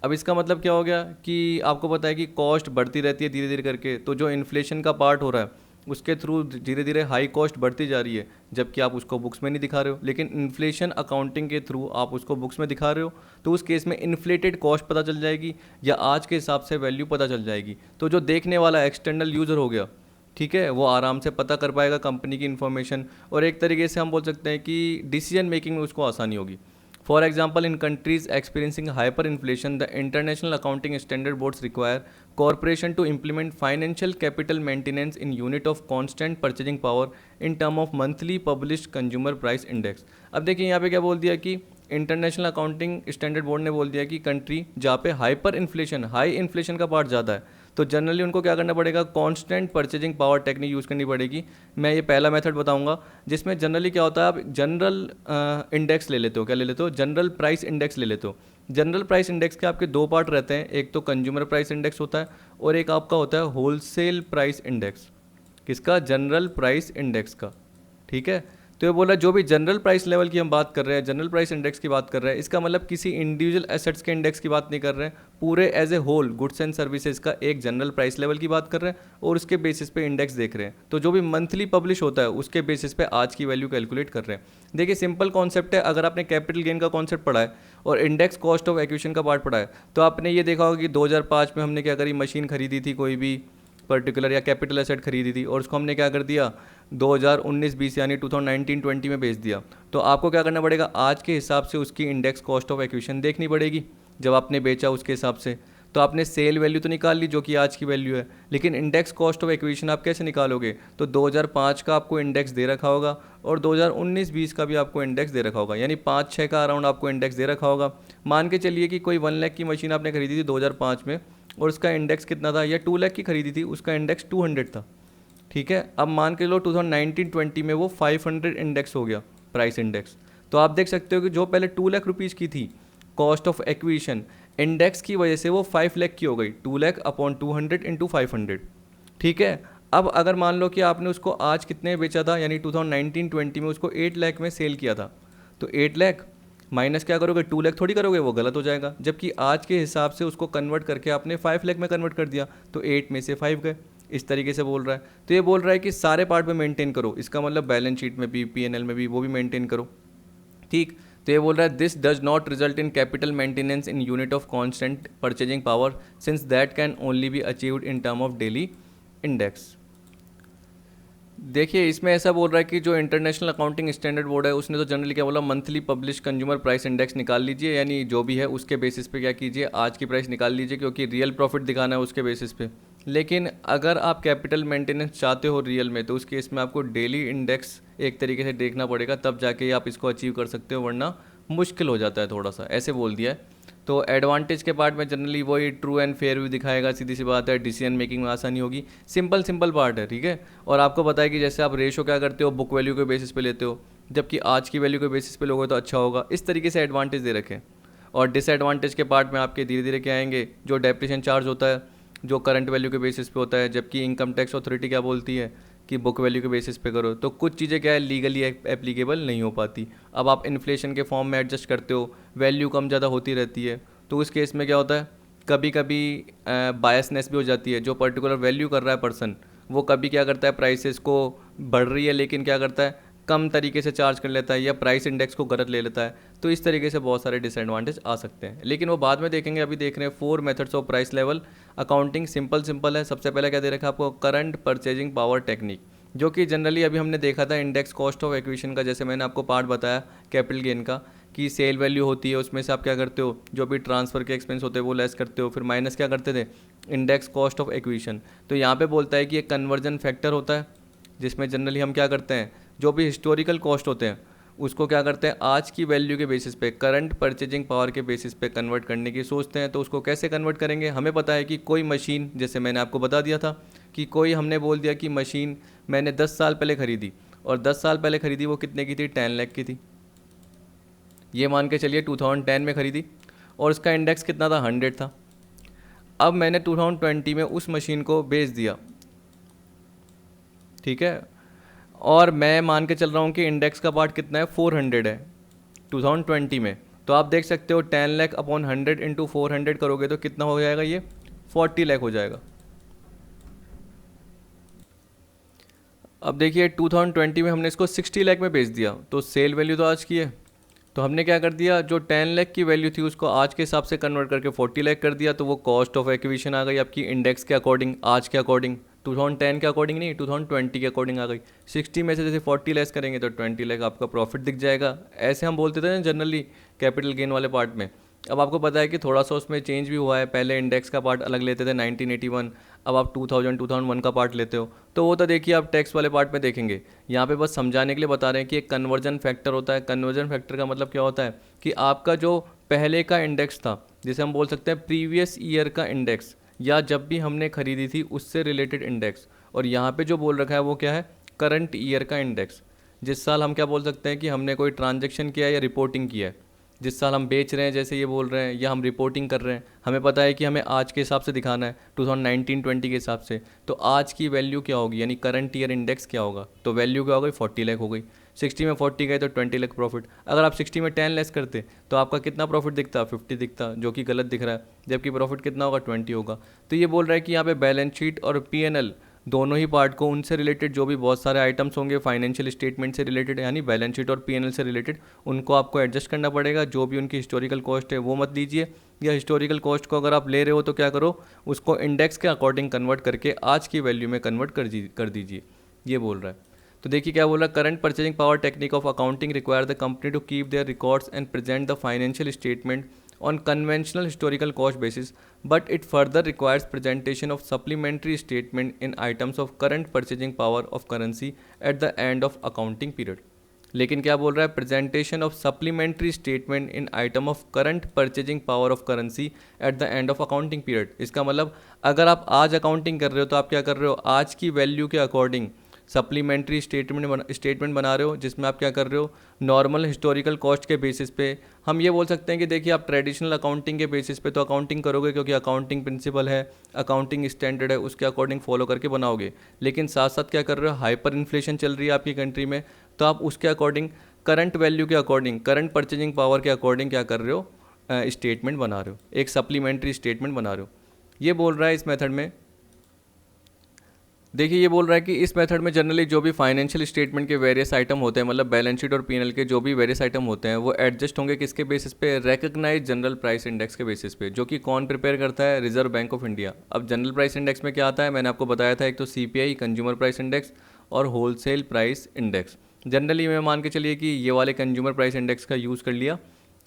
अब इसका मतलब क्या हो गया कि आपको पता है कि कॉस्ट बढ़ती रहती है धीरे धीरे करके, तो जो इन्फ्लेशन का पार्ट हो रहा है उसके थ्रू धीरे धीरे हाई कॉस्ट बढ़ती जा रही है, जबकि आप उसको बुक्स में नहीं दिखा रहे हो। लेकिन इन्फ्लेशन अकाउंटिंग के थ्रू आप उसको बुक्स में दिखा रहे हो तो उस केस में इन्फ्लेटेड कॉस्ट पता चल जाएगी या आज के हिसाब से वैल्यू पता चल जाएगी। तो जो देखने वाला एक्सटर्नल यूज़र हो गया, ठीक है, वो आराम से पता कर पाएगा कंपनी की इन्फॉर्मेशन और एक तरीके से हम बोल सकते हैं कि डिसीजन मेकिंग में उसको आसानी होगी। For example, in countries experiencing hyperinflation, the International Accounting Standard Boards require corporation to implement financial capital maintenance in unit of constant purchasing power in term of monthly published consumer price index। अब देखिए यहाँ पे क्या बोल दिया कि international accounting standard board ने बोल दिया कि कंट्री जहाँ पे हाइपर इन्फ्लेशन हाई इन्फ्लेशन का पार्ट ज़्यादा है तो जनरली उनको क्या करना पड़ेगा, constant purchasing power technique use करनी पड़ेगी। मैं ये पहला मेथड बताऊंगा जिसमें जनरली क्या होता है, आप जनरल इंडेक्स ले लेते हो, क्या ले लेते हो, जनरल प्राइस इंडेक्स ले लेते हो। जनरल प्राइस इंडेक्स के आपके दो पार्ट रहते हैं, एक तो कंज्यूमर प्राइस इंडेक्स होता है और एक आपका होता है होलसेल प्राइस इंडेक्स। किसका, जनरल प्राइस इंडेक्स का, ठीक है। तो ये बोला जो भी जनरल प्राइस लेवल की हम बात कर रहे हैं, जनरल प्राइस इंडेक्स की बात कर रहे हैं, इसका मतलब किसी इंडिविजुअल एसेट्स के इंडेक्स की बात नहीं कर रहे हैं, पूरे as a whole goods and services का एक जनरल प्राइस लेवल की बात कर रहे हैं और उसके बेसिस पे इंडेक्स देख रहे हैं। तो जो भी मंथली पब्लिश होता है उसके बेसिस पे आज की वैल्यू कैलकुलेट कर रहे हैं। देखिए सिंपल कॉन्सेप्ट है, अगर आपने कैपिटल गेन का कॉन्सेप्ट पढ़ा है और इंडेक्स कॉस्ट ऑफ एक्विजिशन का पार्ट पढ़ा है तो आपने ये देखा होगा कि 2005 में हमने क्या करी, मशीन खरीदी थी कोई भी पर्टिकुलर या कैपिटल एसेट खरीदी थी और उसको हमने क्या कर दिया 2019-20 यानी 2019-20 में बेच दिया। तो आपको क्या करना पड़ेगा, आज के हिसाब से उसकी इंडेक्स कॉस्ट ऑफ एक्विजिशन देखनी पड़ेगी जब आपने बेचा उसके हिसाब से। तो आपने सेल वैल्यू तो निकाल ली जो कि आज की वैल्यू है, लेकिन इंडेक्स कॉस्ट ऑफ एक्विजिशन आप कैसे निकालोगे, तो 2005 का आपको इंडेक्स दे रखा होगा और 2019-20 का भी आपको इंडेक्स दे रखा होगा, यानी 5-6 का अराउंड आपको इंडेक्स दे रखा होगा। मान के चलिए कि कोई 1 लाख की मशीन आपने खरीदी थी 2005 में और उसका इंडेक्स कितना था, या 2 लाख की खरीदी थी उसका इंडेक्स 200 था, ठीक है। अब मान के लो 2019-20 में वो 500 इंडेक्स हो गया प्राइस इंडेक्स। तो आप देख सकते हो कि जो पहले 2 लाख रुपीज़ की थी कॉस्ट ऑफ एक्विजिशन, इंडेक्स की वजह से वो 5 लाख की हो गई, 2 लाख अपॉन 200 इंटू 500, ठीक है। अब अगर मान लो कि आपने उसको आज कितने में बेचा था, यानी 2019-20 में उसको 8 लाख में सेल किया था, तो 8 लाख माइनस क्या करोगे, 2 लाख थोड़ी करोगे, वो गलत हो जाएगा। जबकि आज के हिसाब से उसको कन्वर्ट करके आपने 5 लाख में कन्वर्ट कर दिया तो 8 में से 5 गए, इस तरीके से बोल रहा है। तो ये बोल रहा है कि सारे पार्ट में मेंटेन करो, इसका मतलब बैलेंस शीट में भी P&L में भी वो भी मेंटेन करो, ठीक। तो ये बोल रहा है this does not result in capital maintenance in unit of constant purchasing power since that can only be achieved in term of daily index. देखिए इसमें ऐसा बोल रहा है कि जो इंटरनेशनल अकाउंटिंग स्टैंडर्ड बोर्ड है उसने तो जनरली क्या बोला, monthly publish consumer price index निकाल लीजिए, यानी जो भी है उसके बेसिस पे क्या कीजिए, आज की प्राइस निकाल लीजिए क्योंकि रियल प्रॉफिट दिखाना है उसके बेसिस पे। लेकिन अगर आप कैपिटल मेंटेनेंस चाहते हो रियल में तो उस केस में आपको डेली इंडेक्स एक तरीके से देखना पड़ेगा, तब जाके आप इसको अचीव कर सकते हो, वरना मुश्किल हो जाता है थोड़ा सा, ऐसे बोल दिया है। तो एडवांटेज के पार्ट में जनरली वही ट्रू एंड फेयर व्यू दिखाएगा, सीधी सी बात है, डिसीजन मेकिंग में आसानी होगी, सिंपल पार्ट है, ठीक है। और आपको पता है कि जैसे आप रेशो क्या करते हो, बुक वैल्यू के बेसिस पे लेते हो, जबकि आज की वैल्यू के बेसिस पे लोगे तो अच्छा होगा, इस तरीके से एडवांटेज दे रखें। और डिसएडवांटेज के पार्ट में आपके धीरे धीरे क्या आएंगे, जो डेप्रिसिएशन चार्ज होता है जो करंट वैल्यू के बेसिस पे होता है, जबकि इनकम टैक्स अथॉरिटी क्या बोलती है कि बुक वैल्यू के बेसिस पे करो, तो कुछ चीज़ें क्या है लीगली एप्लीकेबल नहीं हो पाती। अब आप इन्फ्लेशन के फॉर्म में एडजस्ट करते हो, वैल्यू कम ज़्यादा होती रहती है, तो उस केस में क्या होता है, कभी कभी बायसनेस भी हो जाती है। जो पर्टिकुलर वैल्यू कर रहा है पर्सन वो कभी क्या करता है, प्राइसेस को बढ़ रही है लेकिन क्या करता है, कम तरीके से चार्ज कर लेता है या प्राइस इंडेक्स को गलत ले लेता है। तो इस तरीके से बहुत सारे डिसएडवांटेज आ सकते हैं, लेकिन वो बाद में देखेंगे। अभी देख रहे हैं 4 methods of price level accounting. Simple है। सबसे पहले क्या दे रखा है आपको, करंट परचेजिंग पावर टेक्निक, जो कि जनरली अभी हमने देखा था इंडेक्स कॉस्ट ऑफ एक्विजिशन का। जैसे मैंने आपको पार्ट बताया कैपिटल गेन का, कि सेल वैल्यू होती है, उसमें से आप क्या करते हो, जो भी ट्रांसफ़र के एक्सपेंस होते हैं वो लेस करते हो, फिर माइनस क्या करते थे, इंडेक्स कॉस्ट ऑफ एक्विजिशन। तो यहाँ पे बोलता है कि एक कन्वर्जन फैक्टर होता है, जिसमें जनरली हम क्या करते हैं, जो भी हिस्टोरिकल कॉस्ट होते हैं उसको क्या करते हैं, आज की वैल्यू के बेसिस पे, करंट परचेजिंग पावर के बेसिस पे कन्वर्ट करने की सोचते हैं। तो उसको कैसे कन्वर्ट करेंगे, हमें पता है कि कोई मशीन, जैसे मैंने आपको बता दिया था कि कोई, हमने बोल दिया कि मशीन मैंने 10 साल पहले ख़रीदी, और 10 साल पहले ख़रीदी वो कितने की थी, 10 लाख की थी। ये मान के चलिए 2010 में ख़रीदी और उसका इंडेक्स कितना था, 100 था। अब मैंने 2020 में उस मशीन को बेच दिया, ठीक है, और मैं मान के चल रहा हूँ कि इंडेक्स का पार्ट कितना है, 400 है 2020 में। तो आप देख सकते हो 10 लाख अपॉन 100 इंटू 400 करोगे तो कितना हो जाएगा, ये 40 लाख हो जाएगा। अब देखिए 2020 में हमने इसको 60 लाख में बेच दिया, तो सेल वैल्यू तो आज की है। तो हमने क्या कर दिया, जो 10 लाख की वैल्यू थी उसको आज के हिसाब से कन्वर्ट करके 40 लाख कर दिया। तो वो कॉस्ट ऑफ एक्विजिशन आ गई आपकी इंडेक्स के अकॉर्डिंग, आज के अकॉर्डिंग, 2010 के अकॉर्डिंग नहीं, 2020 के अकॉर्डिंग आ गई। 60 में से जैसे 40 लेस करेंगे तो 20 लाख आपका प्रॉफिट दिख जाएगा। ऐसे हम बोलते थे ना जनरली कैपिटल गेन वाले पार्ट में। अब आपको पता है कि थोड़ा सा उसमें चेंज भी हुआ है, पहले इंडेक्स का पार्ट अलग लेते थे 1981, अब आप 2001 का पार्ट लेते हो। तो वो तो देखिए आप टैक्स वाले पार्ट में देखेंगे। यहाँ पे बस समझाने के लिए बता रहे हैं कि एक कन्वर्जन फैक्टर होता है। कन्वर्जन फैक्टर का मतलब क्या होता है कि आपका जो पहले का इंडेक्स था, जिसे हम बोल सकते हैं प्रीवियस ईयर का इंडेक्स, या जब भी हमने खरीदी थी उससे रिलेटेड इंडेक्स, और यहाँ पे जो बोल रखा है वो क्या है, करंट ईयर का इंडेक्स। जिस साल हम क्या बोल सकते हैं कि हमने कोई ट्रांजैक्शन किया है या रिपोर्टिंग किया है, जिस साल हम बेच रहे हैं जैसे ये बोल रहे हैं, या हम रिपोर्टिंग कर रहे हैं, हमें पता है कि हमें आज के हिसाब से दिखाना है 2019-20 के हिसाब से। तो आज की वैल्यू क्या होगी, यानी करंट ईयर इंडेक्स क्या होगा, तो वैल्यू क्या हो गई, 40 लाख हो गई। 60 में 40 गए तो 20 लाख प्रॉफिट। अगर आप 60 में 10 लेस करते तो आपका कितना प्रॉफिट दिखता, 50 दिखता, जो कि गलत दिख रहा है, जबकि प्रॉफिट कितना होगा, 20 होगा। तो ये बोल रहा है कि यहाँ पे बैलेंस शीट और P&L दोनों ही पार्ट को, उनसे रिलेटेड जो भी बहुत सारे आइटम्स होंगे फाइनेंशियल स्टेटमेंट से रिलेटेड, यानी बैलेंस शीट और P&L से रिलेटेड, उनको आपको एडजस्ट करना पड़ेगा। जो भी उनकी हिस्टोरिकल कॉस्ट है वो मत लीजिए, या हिस्टोरिकल कॉस्ट को अगर आप ले रहे हो तो क्या करो, उसको इंडेक्स के अकॉर्डिंग कन्वर्ट करके आज की वैल्यू में कन्वर्ट कर दीजिए, ये बोल रहा है। तो देखिए क्या बोल रहा है, current purchasing power technique of accounting require the company to keep their records and present the financial statement on conventional historical cost basis, but it further requires presentation of supplementary statement in items of current purchasing power of currency at the end of accounting period। लेकिन क्या बोल रहा है, presentation of supplementary statement in item of current purchasing power of currency at the end of accounting period. इसका मतलब अगर आप आज अकाउंटिंग कर रहे हो तो आप क्या कर रहे हो, आज की वैल्यू के अकॉर्डिंग सप्लीमेंट्री स्टेटमेंट बना रहे हो, जिसमें आप क्या कर रहे हो, नॉर्मल हिस्टोरिकल कॉस्ट के बेसिस पे। हम ये बोल सकते हैं कि देखिए आप ट्रेडिशनल अकाउंटिंग के बेसिस पे तो अकाउंटिंग करोगे, क्योंकि अकाउंटिंग प्रिंसिपल है, अकाउंटिंग स्टैंडर्ड है, उसके अकॉर्डिंग फॉलो करके बनाओगे। लेकिन साथ साथ क्या कर रहे हो, हाइपर इन्फ्लेशन चल रही है आपकी कंट्री में, तो आप उसके अकॉर्डिंग करंट वैल्यू के अकॉर्डिंग, करंट परचेजिंग पावर के अकॉर्डिंग क्या कर रहे हो, स्टेटमेंट बना रहे हो, एक सप्लीमेंट्री स्टेटमेंट बना रहे हो। ये बोल रहा है इस मेथड में। देखिए ये बोल रहा है कि इस मेथड में जनरली जो भी फाइनेंशियल स्टेटमेंट के वेरियस आइटम होते हैं, मतलब बैलेंस शीट और P&L के जो भी वेरियस आइटम होते हैं, वो एडजस्ट होंगे किसके बेसिस पे, रिकॉग्नाइज जनरल प्राइस इंडेक्स के बेसिस पे, जो कि कौन प्रिपेयर करता है, रिजर्व बैंक ऑफ इंडिया। अब जनरल प्राइस इंडेक्स में क्या आता है, मैंने आपको बताया था, एक तो CPI कंज्यूमर प्राइस इंडेक्स और होलसेल प्राइस इंडेक्स। जनरली मैं मान के चलिए कि ये वाले कंज्यूमर प्राइस इंडेक्स का यूज़ कर लिया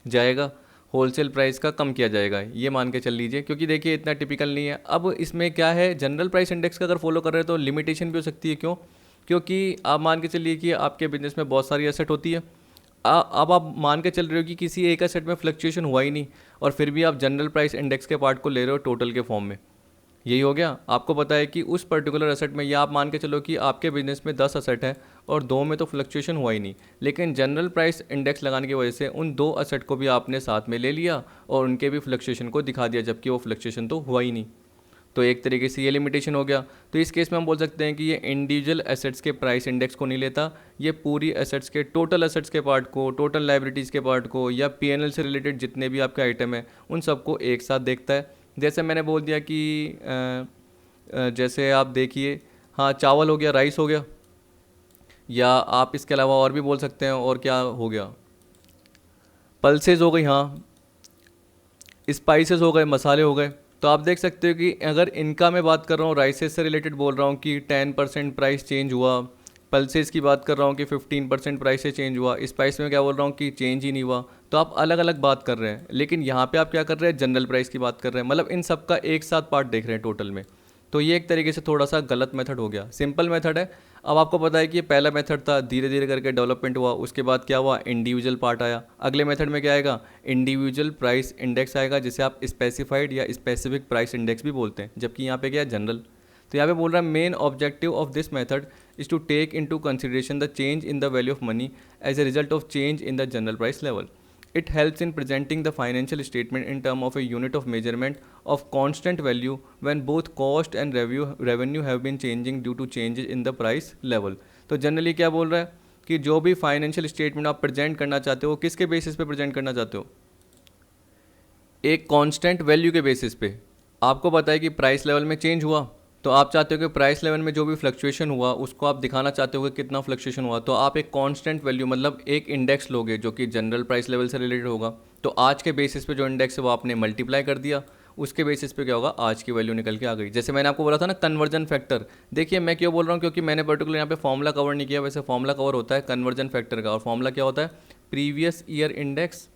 जाएगा, होलसेल प्राइस का कम किया जाएगा, ये मान के चल लीजिए, क्योंकि देखिए इतना टिपिकल नहीं है। अब इसमें क्या है, जनरल प्राइस इंडेक्स का अगर फॉलो कर रहे हैं तो लिमिटेशन भी हो सकती है। क्यों, क्योंकि आप मान के चलिए कि आपके बिजनेस में बहुत सारी एसेट होती है। अब आप मान के चल रहे हो कि किसी एक एसेट में फ्लक्चुएशन हुआ ही नहीं, और फिर भी आप जनरल प्राइस इंडेक्स के पार्ट को ले रहे हो टोटल के फॉर्म में। यही हो गया, आपको पता है कि उस पर्टिकुलर एसेट में, या आप मान के चलो कि आपके बिजनेस में 10 एसेट है और 2 में तो फ्लक्चुएशन हुआ ही नहीं, लेकिन जनरल प्राइस इंडेक्स लगाने की वजह से उन 2 एसेट को भी आपने साथ में ले लिया और उनके भी फ्लक्चुएशन को दिखा दिया, जबकि वो फ्लक्चुएशन तो हुआ ही नहीं। तो एक तरीके से ये लिमिटेशन हो गया। तो इस केस में हम बोल सकते हैं कि ये इंडिविजुअल एसेट्स के प्राइस इंडेक्स को नहीं लेता, ये पूरी एसेट्स के, टोटल एसेट्स के पार्ट को, टोटल लाइबिलिटीज़ के पार्ट को, या P&L से रिलेटेड जितने भी आपके आइटम है उन सबको एक साथ देखता है। जैसे मैंने बोल दिया कि जैसे आप देखिए, हाँ चावल हो गया, राइस हो गया, या आप इसके अलावा और भी बोल सकते हैं। और क्या हो गया, पल्सेस हो गई, हाँ, स्पाइसेस हो गए, मसाले हो गए। तो आप देख सकते हो कि अगर इनका मैं बात कर रहा हूँ, राइसेस से रिलेटेड बोल रहा हूँ कि 10% प्राइस चेंज हुआ, पल्सेस की बात कर रहा हूँ कि 15% प्राइस से चेंज हुआ, स्पाइस में क्या बोल रहा हूँ कि चेंज ही नहीं हुआ। तो आप अलग अलग बात कर रहे हैं, लेकिन यहाँ पे आप क्या कर रहे हैं, जनरल प्राइस की बात कर रहे हैं, मतलब इन सब का एक साथ पार्ट देख रहे हैं टोटल में। तो ये एक तरीके से थोड़ा सा गलत मेथड हो गया। सिंपल मेथड है। अब आपको पता है कि ये पहला मेथड था, धीरे धीरे करके डेवलपमेंट हुआ, उसके बाद क्या हुआ, इंडिविजुअल पार्ट आया। अगले मेथड में क्या आएगा, इंडिविजुअल प्राइस इंडेक्स आएगा, जिसे आप स्पेसिफाइड या स्पेसिफिक प्राइस इंडेक्स भी बोलते हैं, जबकि यहाँ पे क्या है, जनरल। तो यहाँ पे बोल रहा है main objective of this method is to take into consideration the change in the value of money as a result of change in the general price level. It helps in presenting the financial statement in terms of a unit of measurement of constant value when both cost and revenue have been changing due to changes in the price level. तो generally क्या बोल रहा है कि जो भी financial statement आप present करना चाहते हो, किसके बेसिस पे प्रेजेंट करना चाहते हो, एक कांस्टेंट वैल्यू के बेसिस पे। आपको पता है कि प्राइस लेवल में चेंज हुआ, तो आप चाहते हो कि प्राइस लेवल में जो भी फ्लक्चुएशन हुआ उसको आप दिखाना चाहते हो कि कितना फ्लक्चुएशन हुआ, तो आप एक कांस्टेंट वैल्यू मतलब एक इंडेक्स लोगे जो कि जनरल प्राइस लेवल से रिलेटेड होगा। तो आज के बेसिस पे जो इंडेक्स है वो आपने मल्टीप्लाई कर दिया, उसके बेसिस पे क्या होगा, आज की वैल्यू निकल के आ गई। जैसे मैंने आपको बोला था ना कन्वर्जन फैक्टर, देखिए मैं क्यों बोल रहा हूँ, क्योंकि मैंने पर्टिकुलर यहाँ पे फॉर्मूला कवर नहीं किया, वैसे फॉर्मूला कवर होता है कन्वर्जन फैक्टर का, और फॉर्मूला क्या होता है, previous year index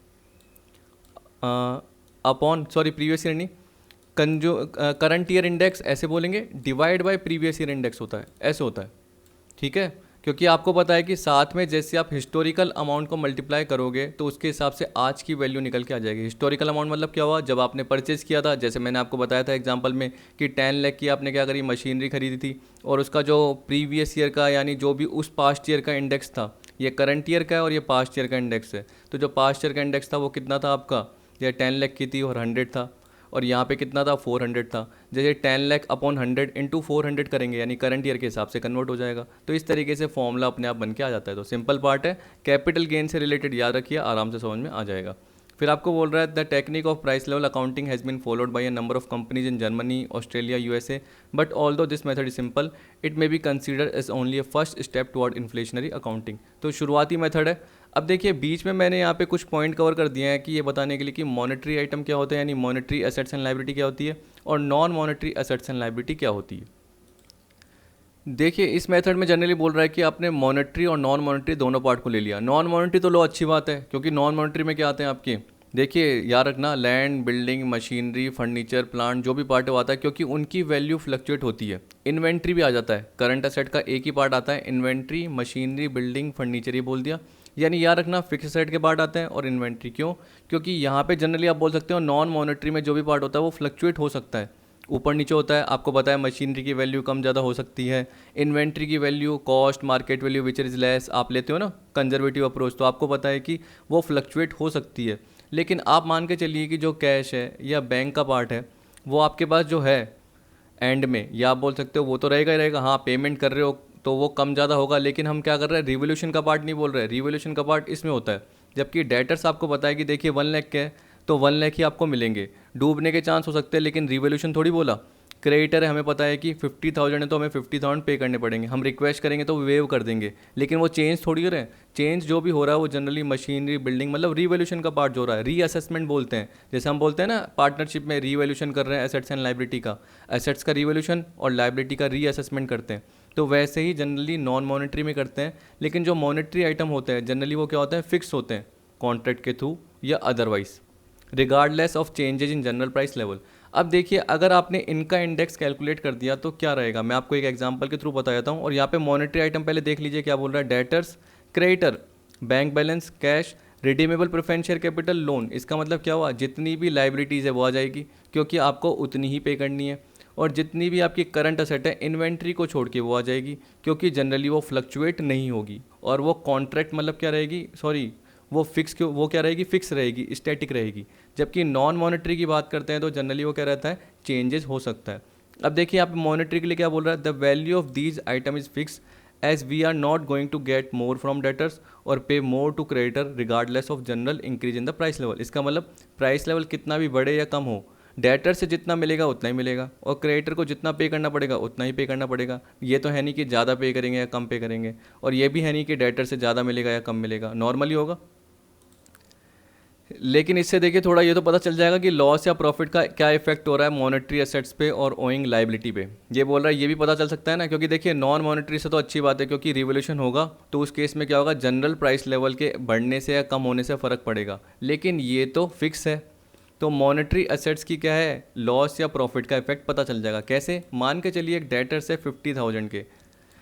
upon, sorry previous year नहीं, करंट ईयर इंडेक्स ऐसे बोलेंगे, divide by previous year index होता है, ऐसे होता है, ठीक है। क्योंकि आपको पता है कि साथ में जैसे आप हिस्टोरिकल अमाउंट को मल्टीप्लाई करोगे तो उसके हिसाब से आज की वैल्यू निकल के आ जाएगी। हिस्टोरिकल अमाउंट मतलब क्या हुआ, जब आपने परचेज़ किया था, जैसे मैंने आपको बताया था एग्जांपल में कि 10 लाख की आपने क्या करी, मशीनरी खरीदी थी, और उसका जो प्रीवियस ईयर का यानी जो भी उस पास्ट ईयर का इंडेक्स था, ये करंट ईयर का है और ये पास्ट ईयर का इंडेक्स है। तो जो पास्ट ईयर का इंडेक्स था वो कितना था आपका, ये 10 लाख की थी और 100 था, और यहाँ पे कितना था, 400 था। जैसे 10 लाख अपॉन 100 इंटू 400 करेंगे यानी करंट ईयर के हिसाब से कन्वर्ट हो जाएगा। तो इस तरीके से फॉर्मूला अपने आप बन के आ जाता है। तो सिंपल पार्ट है, कैपिटल गेन से रिलेटेड याद रखिए, आराम से समझ में आ जाएगा। फिर आपको बोल रहा है the technique of price level accounting has been followed by a number of companies in Germany, Australia, USA, but although this method is simple it may be consider as only a first step toward inflationary accounting. तो शुरुआती method है। अब देखिए बीच में मैंने यहाँ पे कुछ पॉइंट कवर कर दिए हैं कि ये बताने के लिए कि मॉनेटरी आइटम क्या होता है, यानी मॉनेटरी एसेट्स एंड लायबिलिटी क्या होती है, और non monetary assets and liability क्या होती है। देखिए इस मेथड में जनरली बोल रहा है कि आपने मॉनेटरी और नॉन मॉनेटरी दोनों पार्ट को ले लिया। नॉन मॉनेटरी तो लो अच्छी बात है, क्योंकि नॉन मॉनेटरी में क्या आते हैं आपके, देखिए याद रखना, land, building, machinery, furniture, plant, जो भी पार्ट है वो आता है, क्योंकि उनकी वैल्यू फ्लक्चुएट होती है। इन्वेंट्री भी आ जाता है, करंट एसेट का एक ही पार्ट आता है, इन्वेंट्री, मशीनरी, बिल्डिंग, फर्नीचर, ये बोल दिया। यानी याद रखना फिक्स एसेट के पार्ट आते हैं और इन्वेंट्री। क्यों, क्योंकि यहाँ पे जनरली आप बोल सकते हो नॉन मॉनेटरी में जो भी पार्ट होता है वो फ्लक्चुएट हो सकता है, ऊपर नीचे होता है। आपको पता है मशीनरी की वैल्यू कम ज़्यादा हो सकती है, इन्वेंट्री की value cost market value which is less, आप लेते हो ना कंजर्वेटिव अप्रोच, तो आपको पता है कि वो फ्लक्चुएट हो सकती है। लेकिन आप मान के चलिए कि जो कैश है या बैंक का पार्ट है वो आपके पास जो है एंड में, या आप बोल सकते हो वो तो रहेगा ही रहेगा, हाँ पेमेंट कर रहे हो तो वो कम ज़्यादा होगा, लेकिन हम क्या कर रहे हैं, रिवोल्यूशन का पार्ट नहीं बोल रहे, रिवोल्यूशन का पार्ट इसमें होता है। जबकि डेटर्स आपको पता है कि देखिए 1 लाख के है तो 1 लाख ही आपको मिलेंगे, डूबने के चांस हो सकते हैं, लेकिन रिवोल्यूशन थोड़ी बोला। क्रेडिटर है, हमें पता है कि 50,000 है तो हमें 50,000 पे करने पड़ेंगे, हम रिक्वेस्ट करेंगे तो वेव कर देंगे, लेकिन वो चेंज थोड़ी हो रहे हैं। चेंज जो भी हो रहा है वो जनरली मशीनरी, बिल्डिंग, मतलब रीवैल्यूएशन का पार्ट जो हो रहा है, रीअसेसमेंट बोलते हैं। जैसे हम बोलते हैं ना पार्टनरशिप में रीवैल्यूएशन कर रहे हैं एसेट्स एंड लाइबिलिटी का, एसेट्स का रीवैल्यूएशन और लाइबिलिटी का रीअसेसमेंट करते हैं। तो वैसे ही जनरली नॉन मॉनेटरी में करते हैं। लेकिन जो मॉनेटरी आइटम होते हैं जनरली वो क्या होते हैं, फिक्स होते हैं, कॉन्ट्रैक्ट के थ्रू या otherwise, regardless of changes in general price level. अब देखिए अगर आपने इनका इंडेक्स कैलकुलेट कर दिया तो क्या रहेगा, मैं आपको एक एग्जांपल के थ्रू बता देता हूँ। और यहाँ पे मॉनेटरी आइटम पहले देख लीजिए क्या बोल रहा है, debtors, creditor, bank balance, cash, redeemable preference share capital, loan. इसका मतलब क्या हुआ, जितनी भी लाइबिलिटीज़ है वो आ जाएगी, क्योंकि आपको उतनी ही पे करनी है। और जितनी भी आपकी करंट असेट है इन्वेंट्री को छोड़ के वो आ जाएगी, क्योंकि जनरली वो फ्लक्चुएट नहीं होगी, और वो कॉन्ट्रैक्ट मतलब क्या रहेगी, सॉरी वो फिक्स, क्यों वो क्या रहेगी, फिक्स रहेगी, स्टैटिक रहेगी। जबकि नॉन मॉनेटरी की बात करते हैं तो जनरली वो क्या रहता है, चेंजेस हो सकता है। अब देखिए आप मॉनेटरी के लिए क्या बोल रहा है, the value of these item is fix as we are not going to get more from debtors or pay more to creditor regardless of general increase in the price level. इसका मतलब price level कितना भी बढ़े या कम हो, debtor से जितना मिलेगा उतना ही मिलेगा, और क्रेडिटर को जितना पे करना पड़ेगा उतना ही पे करना पड़ेगा। ये तो है नहीं कि ज़्यादा पे करेंगे या कम पे करेंगे, और ये भी है नहीं कि डेटर से ज़्यादा मिलेगा या कम मिलेगा, नॉर्मली होगा। लेकिन इससे देखिए थोड़ा ये तो पता चल जाएगा कि लॉस या प्रॉफिट का क्या इफेक्ट हो रहा है मॉनेटरी एसेट्स पे और ओइंग लाइबिलिटी पे। ये बोल रहा है, ये भी पता चल सकता है ना, क्योंकि देखिए नॉन मॉनेटरी से तो अच्छी बात है, क्योंकि रिवोल्यूशन होगा तो उस केस में क्या होगा, जनरल प्राइस लेवल के बढ़ने से या कम होने से फ़र्क पड़ेगा। लेकिन ये तो फिक्स है, तो मॉनेटरी एसेट्स की क्या है, लॉस या प्रॉफिट का इफेक्ट पता चल जाएगा। कैसे, मान के चलिए एक डेटर से 50,000 के,